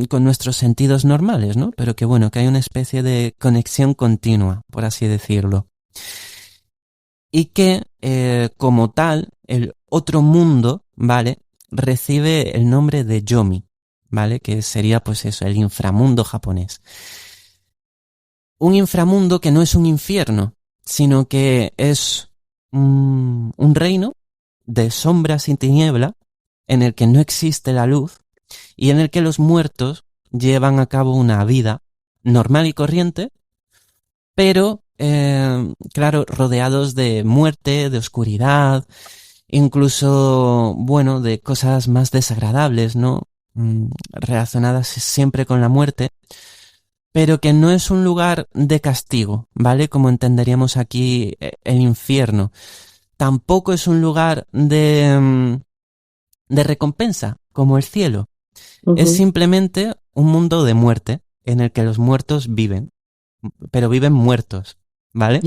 con nuestros sentidos normales, ¿no? Pero que bueno, que hay una especie de conexión continua, por así decirlo. Y que, como tal, el otro mundo, ¿vale? Recibe el nombre de Yomi, ¿vale? Que sería, pues eso, el inframundo japonés. Un inframundo que no es un infierno, sino que es un reino de sombras y tiniebla en el que no existe la luz y en el que los muertos llevan a cabo una vida normal y corriente, pero, claro, rodeados de muerte, de oscuridad, incluso, bueno, de cosas más desagradables, ¿no? Relacionadas siempre con la muerte, pero que no es un lugar de castigo, ¿vale? Como entenderíamos aquí el infierno. Tampoco es un lugar de recompensa, como el cielo. Es simplemente un mundo de muerte en el que los muertos viven, pero viven muertos, ¿vale?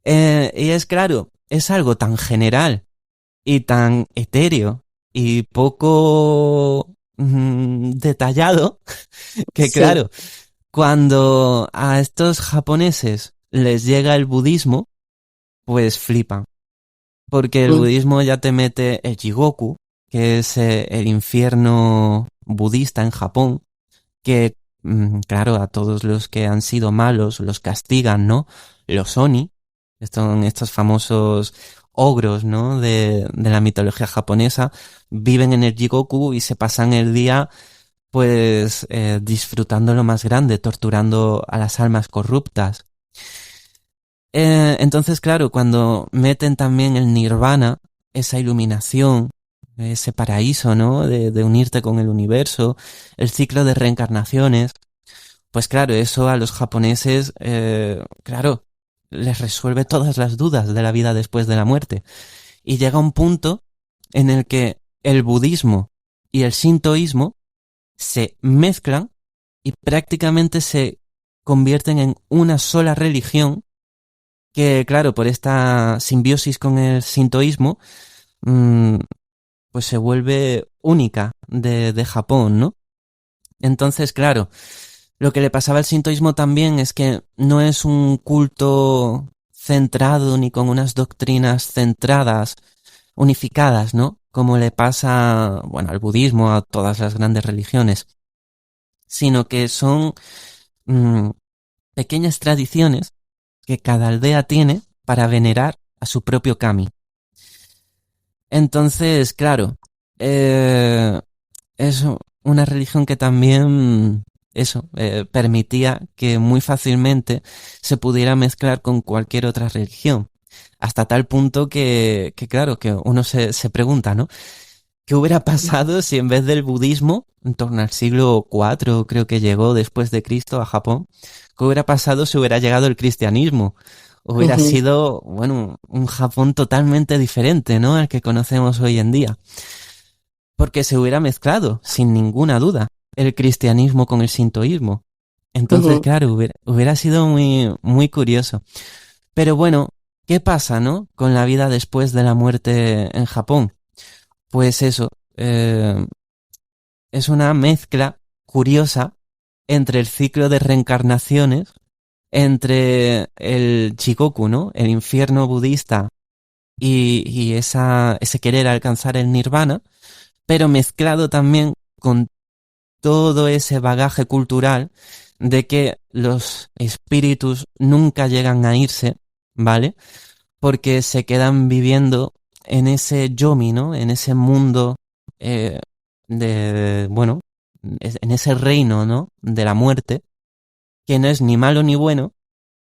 Y es claro, es algo tan general y tan etéreo y poco detallado que Sí. claro, cuando a estos japoneses les llega el budismo, pues flipan. Porque el Mm. budismo ya te mete el Jigoku, que es el infierno budista en Japón, que, claro, a todos los que han sido malos los castigan, ¿no? Los Oni, son estos famosos ogros, ¿no? De la mitología japonesa, viven en el Jigoku y se pasan el día, pues, disfrutando lo más grande, torturando a las almas corruptas. Entonces, claro, cuando meten también el nirvana, esa iluminación, ese paraíso, ¿no? De unirte con el universo, el ciclo de reencarnaciones, pues claro, eso a los japoneses, claro, les resuelve todas las dudas de la vida después de la muerte. Y llega un punto en el que el budismo y el sintoísmo se mezclan y prácticamente se convierten en una sola religión que, claro, por esta simbiosis con el sintoísmo, pues se vuelve única de Japón, ¿no? Entonces, claro, lo que le pasaba al sintoísmo también es que no es un culto centrado ni con unas doctrinas centradas, unificadas, ¿no? Como le pasa, bueno, al budismo, a todas las grandes religiones, sino que son pequeñas tradiciones que cada aldea tiene para venerar a su propio kami. Entonces, claro, es una religión que también permitía que muy fácilmente se pudiera mezclar con cualquier otra religión. Hasta tal punto que claro, que uno se pregunta, ¿no? ¿Qué hubiera pasado si en vez del budismo, en torno al siglo IV, creo que llegó después de Cristo a Japón, qué hubiera pasado si hubiera llegado el cristianismo? Hubiera Ujú. sido, bueno, un Japón totalmente diferente, ¿no? Al que conocemos hoy en día. Porque se hubiera mezclado, sin ninguna duda, el cristianismo con el sintoísmo. Entonces, Ujú. claro, hubiera sido muy, muy curioso. Pero bueno, ¿qué pasa, no? Con la vida después de la muerte en Japón. Pues eso, es una mezcla curiosa entre el ciclo de reencarnaciones, entre el Shikoku, ¿no? El infierno budista y ese querer alcanzar el nirvana, pero mezclado también con todo ese bagaje cultural de que los espíritus nunca llegan a irse, ¿vale? Porque se quedan viviendo en ese yomi, ¿no? En ese mundo eh, bueno, en ese reino, ¿no? De la muerte, que no es ni malo ni bueno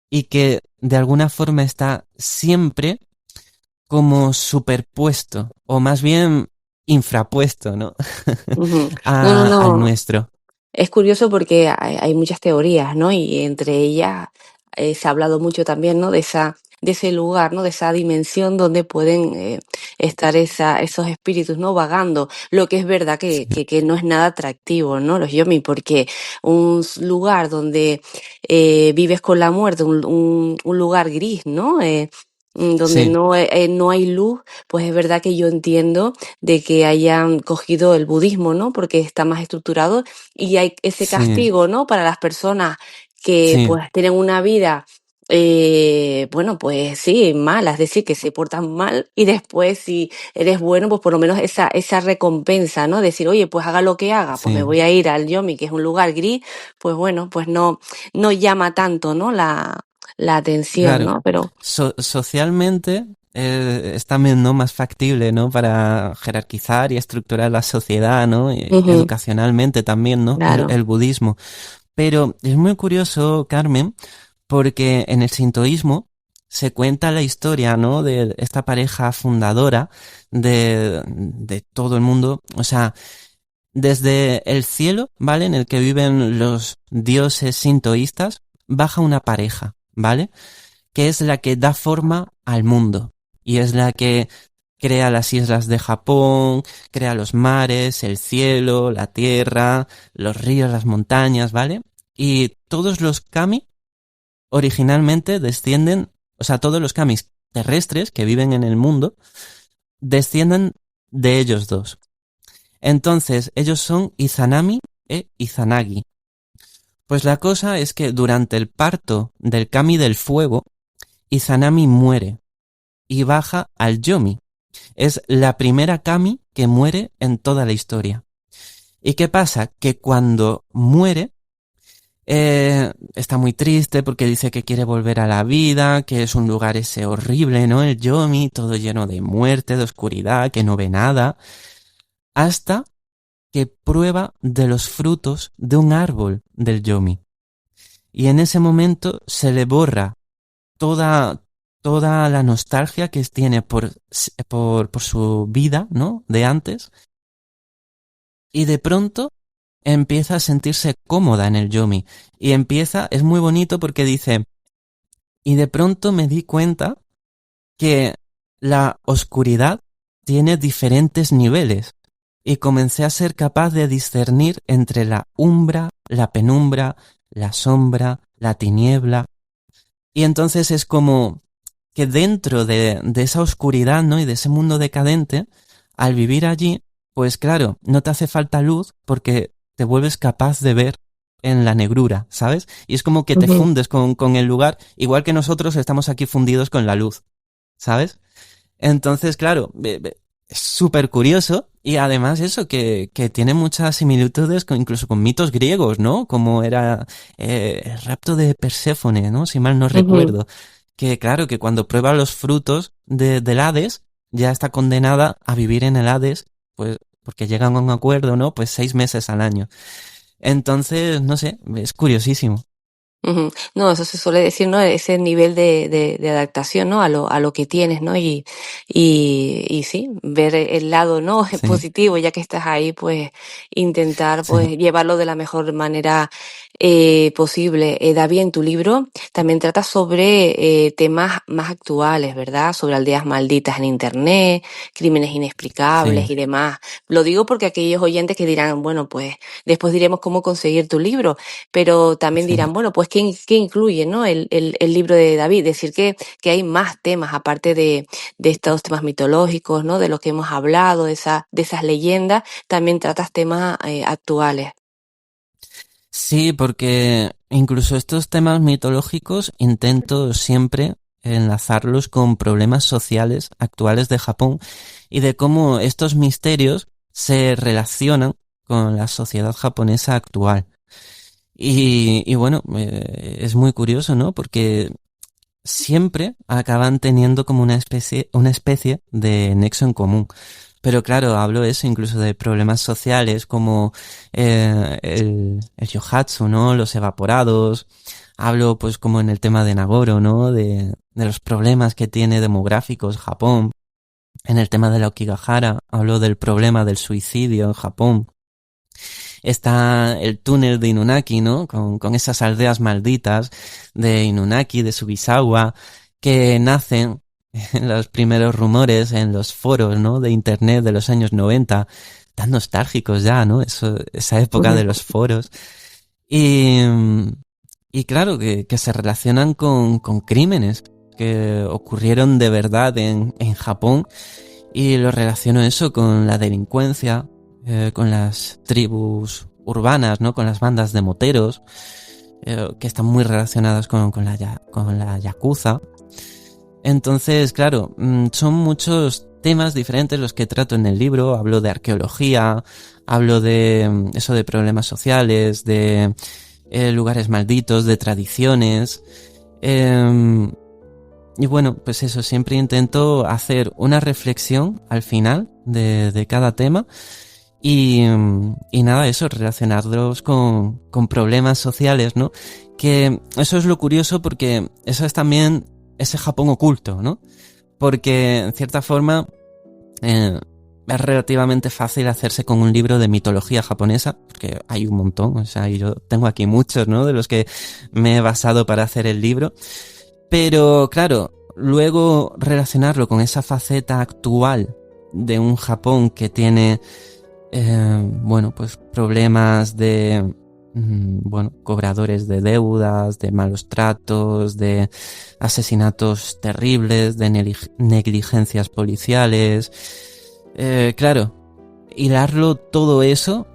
y que de alguna forma está siempre como superpuesto, o más bien infrapuesto, ¿no? Ujú. No, no, Al no. nuestro. Es curioso porque hay muchas teorías, ¿no? Y entre ellas se ha hablado mucho también, ¿no? De ese lugar, ¿no? De esa dimensión donde pueden estar esos espíritus, ¿no? Vagando. Lo que es verdad Sí, que no es nada atractivo, ¿no? Los yomi, porque un lugar donde vives con la muerte, un lugar gris, ¿no? Donde sí, no hay luz, pues es verdad que yo entiendo de que hayan cogido el budismo, ¿no? Porque está más estructurado y hay ese sí, castigo, ¿no? Para las personas que sí, pues tienen una vida, bueno, pues sí, mala, es decir, que se portan mal y después si eres bueno, pues por lo menos esa recompensa, ¿no? Decir, oye, pues haga lo que haga, pues me sí. voy a ir al Yomi, que es un lugar gris, pues bueno, pues no llama tanto, ¿no? La atención, Claro, ¿no? Pero socialmente es también, ¿no?, más factible, ¿no?, para jerarquizar y estructurar la sociedad, ¿no? ujú, Educacionalmente también, ¿no? claro. El budismo. Pero es muy curioso, Carmen, porque en el sintoísmo se cuenta la historia, ¿no?, de esta pareja fundadora de todo el mundo. O sea, desde el cielo, ¿vale?, en el que viven los dioses sintoístas, baja una pareja, ¿vale?, que es la que da forma al mundo y es la que crea las islas de Japón, crea los mares, el cielo, la tierra, los ríos, las montañas, ¿vale? Y todos los kami originalmente descienden, o sea, todos los kamis terrestres que viven en el mundo descienden de ellos dos. Entonces, ellos son Izanami e Izanagi. Pues la cosa es que durante el parto del kami del fuego, Izanami muere y baja al Yomi. Es la primera kami que muere en toda la historia. ¿Y qué pasa? Que cuando muere, está muy triste porque dice que quiere volver a la vida, que es un lugar ese horrible, ¿no? El Yomi, todo lleno de muerte, de oscuridad, que no ve nada, hasta que prueba de los frutos de un árbol del Yomi. Y en ese momento se le borra toda, toda la nostalgia que tiene por su vida, ¿no?, de antes, y de pronto empieza a sentirse cómoda en el Yomi. Y empieza, es muy bonito porque dice, y de pronto me di cuenta que la oscuridad tiene diferentes niveles. Y comencé a ser capaz de discernir entre la umbra, la penumbra, la sombra, la tiniebla. Y entonces es como que dentro de esa oscuridad, ¿no?, y de ese mundo decadente, al vivir allí, pues claro, no te hace falta luz porque te vuelves capaz de ver en la negrura, ¿sabes? Y es como que te Ujú, fundes con el lugar, igual que nosotros estamos aquí fundidos con la luz, ¿sabes? Entonces, claro, es súper curioso y además eso, que tiene muchas similitudes incluso con mitos griegos, ¿no? Como era el rapto de Perséfone, ¿no? Si mal no ujú. recuerdo. Que claro, que cuando prueba los frutos del Hades, ya está condenada a vivir en el Hades, pues porque llegan a un acuerdo, ¿no? Pues 6 meses al año. Entonces, no sé, es curiosísimo. Ujú. No, eso se suele decir, ¿no? Ese nivel de adaptación, ¿no? A lo que tienes, ¿no? Y sí, ver el lado, ¿no? Sí, Positivo, ya que estás ahí, pues intentar, sí, pues llevarlo de la mejor manera posible. David, en tu libro también trata sobre temas más actuales, ¿verdad? Sobre aldeas malditas en Internet, crímenes inexplicables sí, y demás. Lo digo porque aquellos oyentes que dirán, bueno, pues después diremos cómo conseguir tu libro, pero también sí. dirán, bueno, pues ¿qué incluye, ¿no? El libro de David? Decir que hay más temas, aparte de estos temas mitológicos, ¿no? De lo que hemos hablado, de esas leyendas, también tratas temas actuales. Sí, porque incluso estos temas mitológicos intento siempre enlazarlos con problemas sociales actuales de Japón y de cómo estos misterios se relacionan con la sociedad japonesa actual. Y bueno, es muy curioso, ¿no? Porque siempre acaban teniendo como una especie de nexo en común. Pero claro, hablo eso incluso de problemas sociales como el yohatsu, ¿no? Los evaporados. Hablo pues como en el tema de Nagoro, ¿no? De los problemas que tiene demográficos Japón. En el tema de la Okigahara hablo del problema del suicidio en Japón. Está el túnel de Inunaki, ¿no? Con esas aldeas malditas de Inunaki, de Subisawa, que nacen en los primeros rumores en los foros, ¿no? De internet de los años 90, tan nostálgicos ya, ¿no? Esa época de los foros. Y claro, que se relacionan con crímenes que ocurrieron de verdad en Japón, y lo relaciono eso con la delincuencia, con las tribus urbanas, ¿no? Con las bandas de moteros, que están muy relacionadas con la yakuza. Entonces, claro, son muchos temas diferentes los que trato en el libro. Hablo de arqueología, hablo de eso, de problemas sociales, de lugares malditos, de tradiciones. Y bueno, pues eso, siempre intento hacer una reflexión al final de cada tema. Y nada, eso, relacionarlos con problemas sociales, ¿no? Que eso es lo curioso, porque eso es también ese Japón oculto, ¿no? Porque, en cierta forma, es relativamente fácil hacerse con un libro de mitología japonesa, porque hay un montón, o sea, yo tengo aquí muchos, ¿no? De los que me he basado para hacer el libro. Pero, claro, luego relacionarlo con esa faceta actual de un Japón que tiene, bueno, pues problemas de, cobradores de deudas, de malos tratos, de asesinatos terribles, de negligencias policiales. Claro, hilarlo todo eso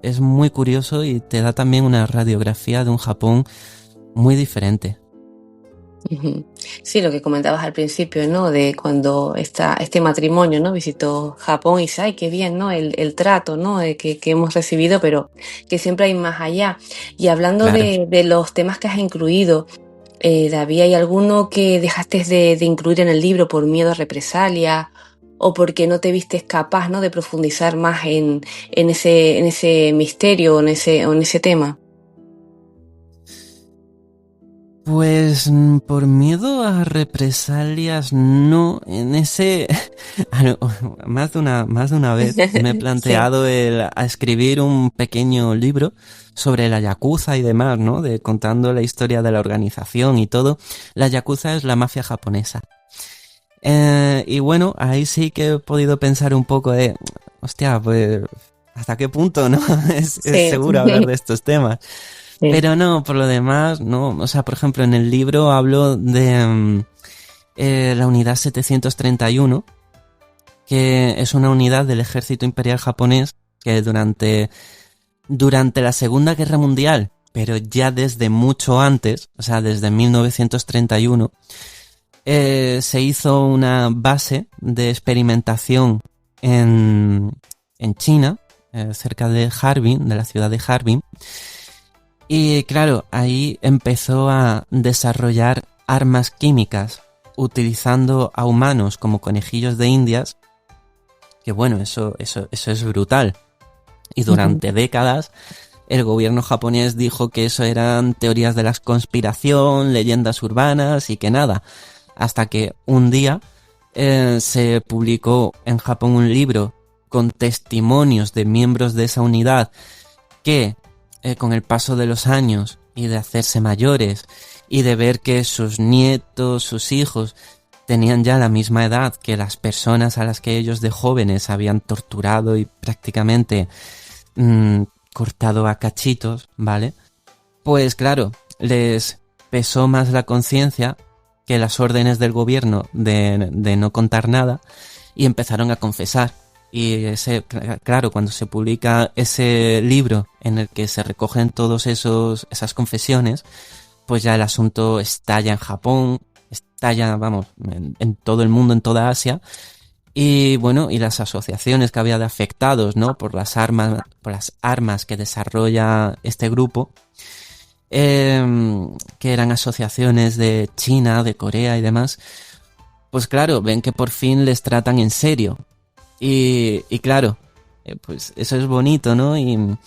es muy curioso y te da también una radiografía de un Japón muy diferente. Sí, lo que comentabas al principio, ¿no? De cuando este matrimonio, ¿no? Visitó Japón y dice, ay, qué bien, ¿no? El trato, ¿no? Que hemos recibido, pero que siempre hay más allá. Y hablando Claro. de los temas que has incluido, David, ¿hay alguno que dejaste de incluir en el libro por miedo a represalia o porque no te vistes capaz, ¿no? De profundizar más en ese misterio o en ese tema? Pues por miedo a represalias no, en ese más de una vez me he planteado a escribir un pequeño libro sobre la yakuza y demás, ¿no? Contando la historia de la organización y todo. La yakuza es la mafia japonesa. Y bueno, ahí sí que he podido pensar un poco de, hostia, pues ¿hasta qué punto, no? Es seguro hablar de estos temas. Sí. Pero no, por lo demás, no. O sea, por ejemplo, en el libro hablo de la unidad 731, que es una unidad del ejército imperial japonés que durante la Segunda Guerra Mundial, pero ya desde mucho antes, o sea, desde 1931, se hizo una base de experimentación en China, cerca de Harbin, de la ciudad de Harbin. Y claro, ahí empezó a desarrollar armas químicas utilizando a humanos como conejillos de indias, que bueno, eso es brutal. Y durante décadas el gobierno japonés dijo que eso eran teorías de la conspiración, leyendas urbanas y que nada. Hasta que un día se publicó en Japón un libro con testimonios de miembros de esa unidad que con el paso de los años y de hacerse mayores y de ver que sus nietos, sus hijos tenían ya la misma edad que las personas a las que ellos de jóvenes habían torturado y prácticamente cortado a cachitos, ¿vale? Pues claro, les pesó más la conciencia que las órdenes del gobierno de no contar nada y empezaron a confesar. Y claro, cuando se publica ese libro en el que se recogen todos esas confesiones, pues ya el asunto estalla en Japón, estalla, vamos, en todo el mundo, en toda Asia. Y bueno, y las asociaciones que había de afectados, ¿no? Por las armas que desarrolla este grupo, que eran asociaciones de China, de Corea y demás, pues claro, ven que por fin les tratan en serio. Y claro, pues eso es bonito, ¿no? Y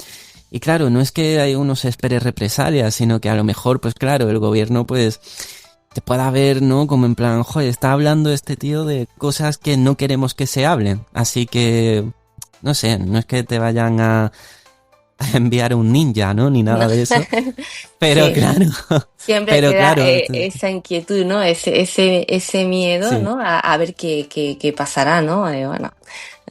claro, no es que uno se espere represalias, sino que a lo mejor, pues claro, el gobierno pues te pueda ver, ¿no? Como en plan, joder, está hablando este tío de cosas que no queremos que se hablen. Así que no sé, no es que te vayan a enviar un ninja, ¿no? Ni nada No. de eso. Pero Sí, claro, siempre pero queda claro, esa inquietud, ¿no? Ese miedo, sí, ¿no? A ver qué pasará, ¿no? Bueno,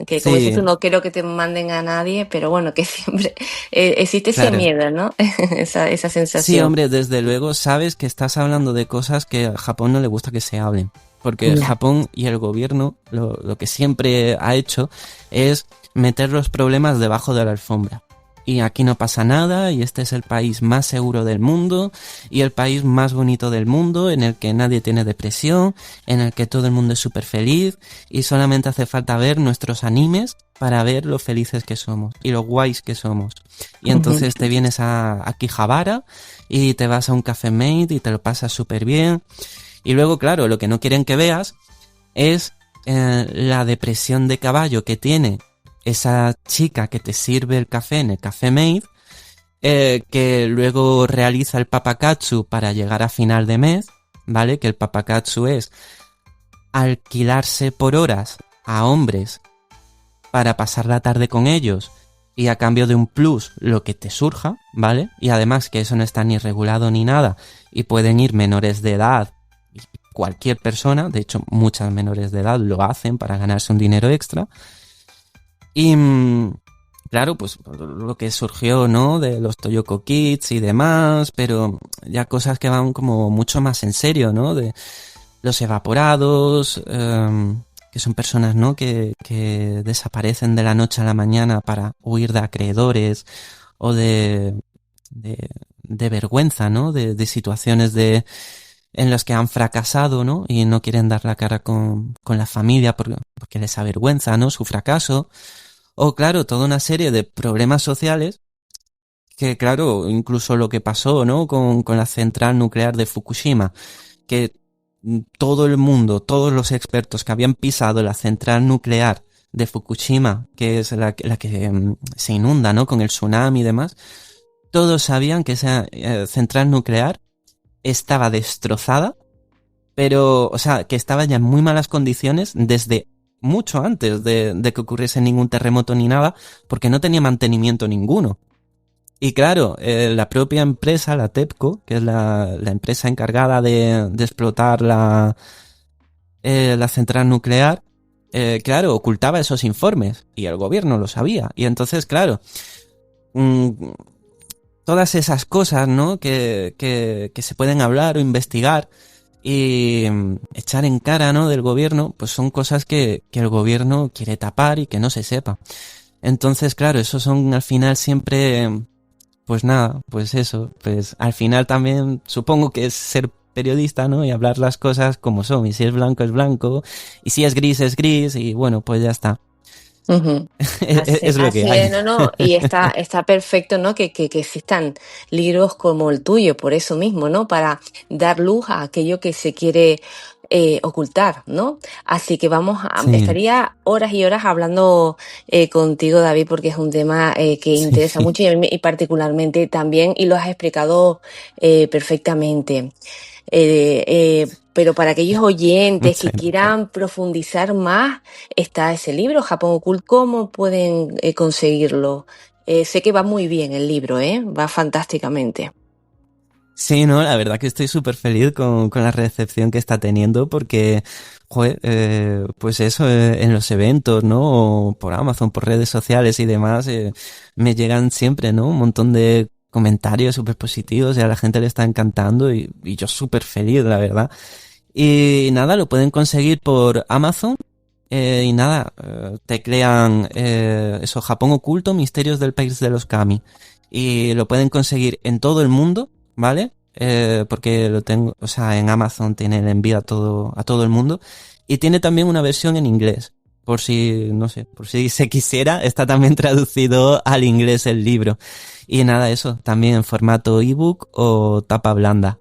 que como dices tú, sí, no quiero que te manden a nadie, pero bueno, que siempre existe ese claro. miedo, ¿no? Esa Sí, sensación. hombre, desde luego sabes que estás hablando de cosas que a Japón no le gusta que se hablen. Porque Ya. Japón y el gobierno lo que siempre ha hecho es meter los problemas debajo de la alfombra. Y aquí no pasa nada, y este es el país más seguro del mundo, y el país más bonito del mundo, en el que nadie tiene depresión, en el que todo el mundo es súper feliz, y solamente hace falta ver nuestros animes para ver lo felices que somos, y lo guays que somos. Y Ujú. entonces te vienes a Akihabara, y te vas a un Café Mate, y te lo pasas súper bien. Y luego, claro, lo que no quieren que veas es la depresión de caballo que tiene esa chica que te sirve el café en el Café Maid, que luego realiza el papakatsu para llegar a final de mes, ¿vale? Que el papakatsu es alquilarse por horas a hombres para pasar la tarde con ellos y a cambio de un plus lo que te surja, ¿vale? Y además que eso no está ni regulado ni nada y pueden ir menores de edad, cualquier persona, de hecho muchas menores de edad lo hacen para ganarse un dinero extra. Y claro, pues lo que surgió, ¿no? De los Toyoko Kids y demás, pero ya cosas que van como mucho más en serio, ¿no? De los evaporados, que son personas, ¿no? Que desaparecen de la noche a la mañana para huir de acreedores o de vergüenza, ¿no? De situaciones en las que han fracasado, ¿no? Y no quieren dar la cara con la familia porque les avergüenza, ¿no? Su fracaso. O claro, toda una serie de problemas sociales que, claro, incluso lo que pasó, ¿no? Con la central nuclear de Fukushima, que todo el mundo, todos los expertos que habían pisado la central nuclear de Fukushima, que es la que se inunda, ¿no? Con el tsunami y demás, todos sabían que esa central nuclear estaba destrozada, pero, o sea, que estaba ya en muy malas condiciones desde mucho antes de que ocurriese ningún terremoto ni nada, porque no tenía mantenimiento ninguno. Y claro, la propia empresa, la TEPCO, que es la empresa encargada de explotar la central nuclear, claro, ocultaba esos informes y el gobierno lo sabía. Y entonces, claro, mm, todas esas cosas, ¿no? Que se pueden hablar o investigar y echar en cara, ¿no? Del gobierno, pues son cosas que el gobierno quiere tapar y que no se sepa. Entonces, claro, eso son al final siempre, pues nada, pues eso, pues al final también supongo que es ser periodista, ¿no? Y hablar las cosas como son, y si es blanco, y si es gris, y bueno, pues ya está. Ujú. Es lo que Así hay. es, no, no, y está perfecto, ¿no? Que existan libros como el tuyo, por eso mismo, ¿no? Para dar luz a aquello que se quiere ocultar, ¿no? Así que Sí, estaría horas y horas hablando contigo, David, porque es un tema que interesa sí, mucho y particularmente también, y lo has explicado perfectamente. Pero para aquellos oyentes que muchas gracias. quieran profundizar más, está ese libro, Japón Oculto. ¿Cómo pueden conseguirlo? Sé que va muy bien el libro, ¿eh? Va fantásticamente. Sí, no, la verdad que estoy súper feliz con la recepción que está teniendo porque, joder, pues eso, en los eventos, ¿no? O por Amazon, por redes sociales y demás, me llegan siempre, ¿no? Un montón de comentarios súper positivos y a la gente le está encantando y yo súper feliz, la verdad. Y nada, lo pueden conseguir por Amazon. Y nada, teclean eso, Japón oculto, misterios del país de los kami. Y lo pueden conseguir en todo el mundo, ¿vale? Porque lo tengo, o sea, en Amazon tiene el envío a todo el mundo. Y tiene también una versión en inglés. Por si, no sé, por si se quisiera, está también traducido al inglés el libro. Y nada, eso, también en formato ebook o tapa blanda.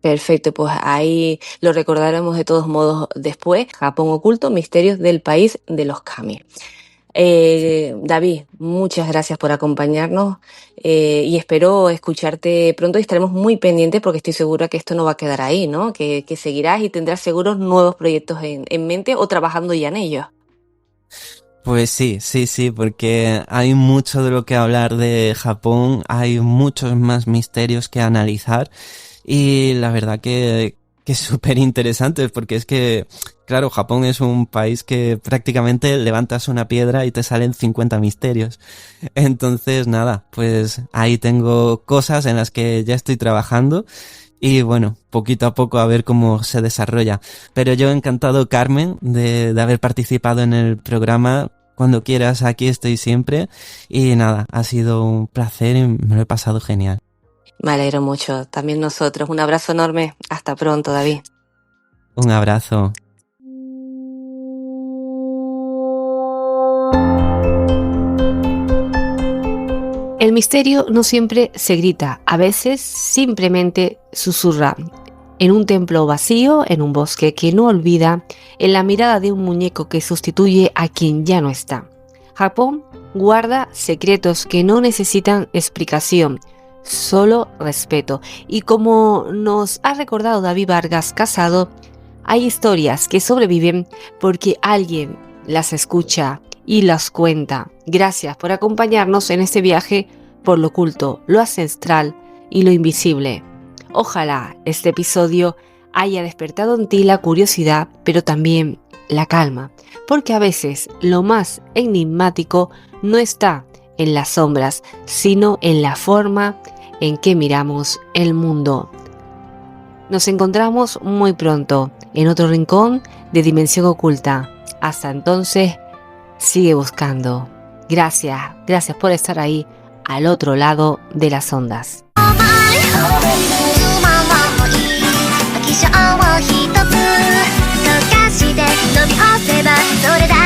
Perfecto, pues ahí lo recordaremos de todos modos después. Japón Oculto, misterios del país de los kami. David, muchas gracias por acompañarnos y espero escucharte pronto y estaremos muy pendientes porque estoy segura que esto no va a quedar ahí, ¿no? Que seguirás y tendrás seguros nuevos proyectos en mente o trabajando ya en ellos. Pues sí, porque hay mucho de lo que hablar de Japón, hay muchos más misterios que analizar y la verdad que es súper interesante porque es que, claro, Japón es un país que prácticamente levantas una piedra y te salen 50 misterios. Entonces, nada, pues ahí tengo cosas en las que ya estoy trabajando y bueno, poquito a poco a ver cómo se desarrolla. Pero yo encantado, Carmen, de haber participado en el programa. Cuando quieras, aquí estoy siempre. Y nada, ha sido un placer y me lo he pasado genial. Me alegro mucho. También nosotros. Un abrazo enorme. Hasta pronto, David. Un abrazo. El misterio no siempre se grita, a veces simplemente susurra. En un templo vacío, en un bosque que no olvida, en la mirada de un muñeco que sustituye a quien ya no está. Japón guarda secretos que no necesitan explicación, solo respeto. Y como nos ha recordado David Vargas Casado, hay historias que sobreviven porque alguien las escucha y las cuenta. Gracias por acompañarnos en este viaje por lo oculto, lo ancestral y lo invisible. Ojalá este episodio haya despertado en ti la curiosidad, pero también la calma, porque a veces lo más enigmático no está en las sombras, sino en la forma en que miramos el mundo. Nos encontramos muy pronto en otro rincón de Dimensión Oculta. Hasta entonces, sigue buscando. Gracias por estar ahí al otro lado de las ondas. それだ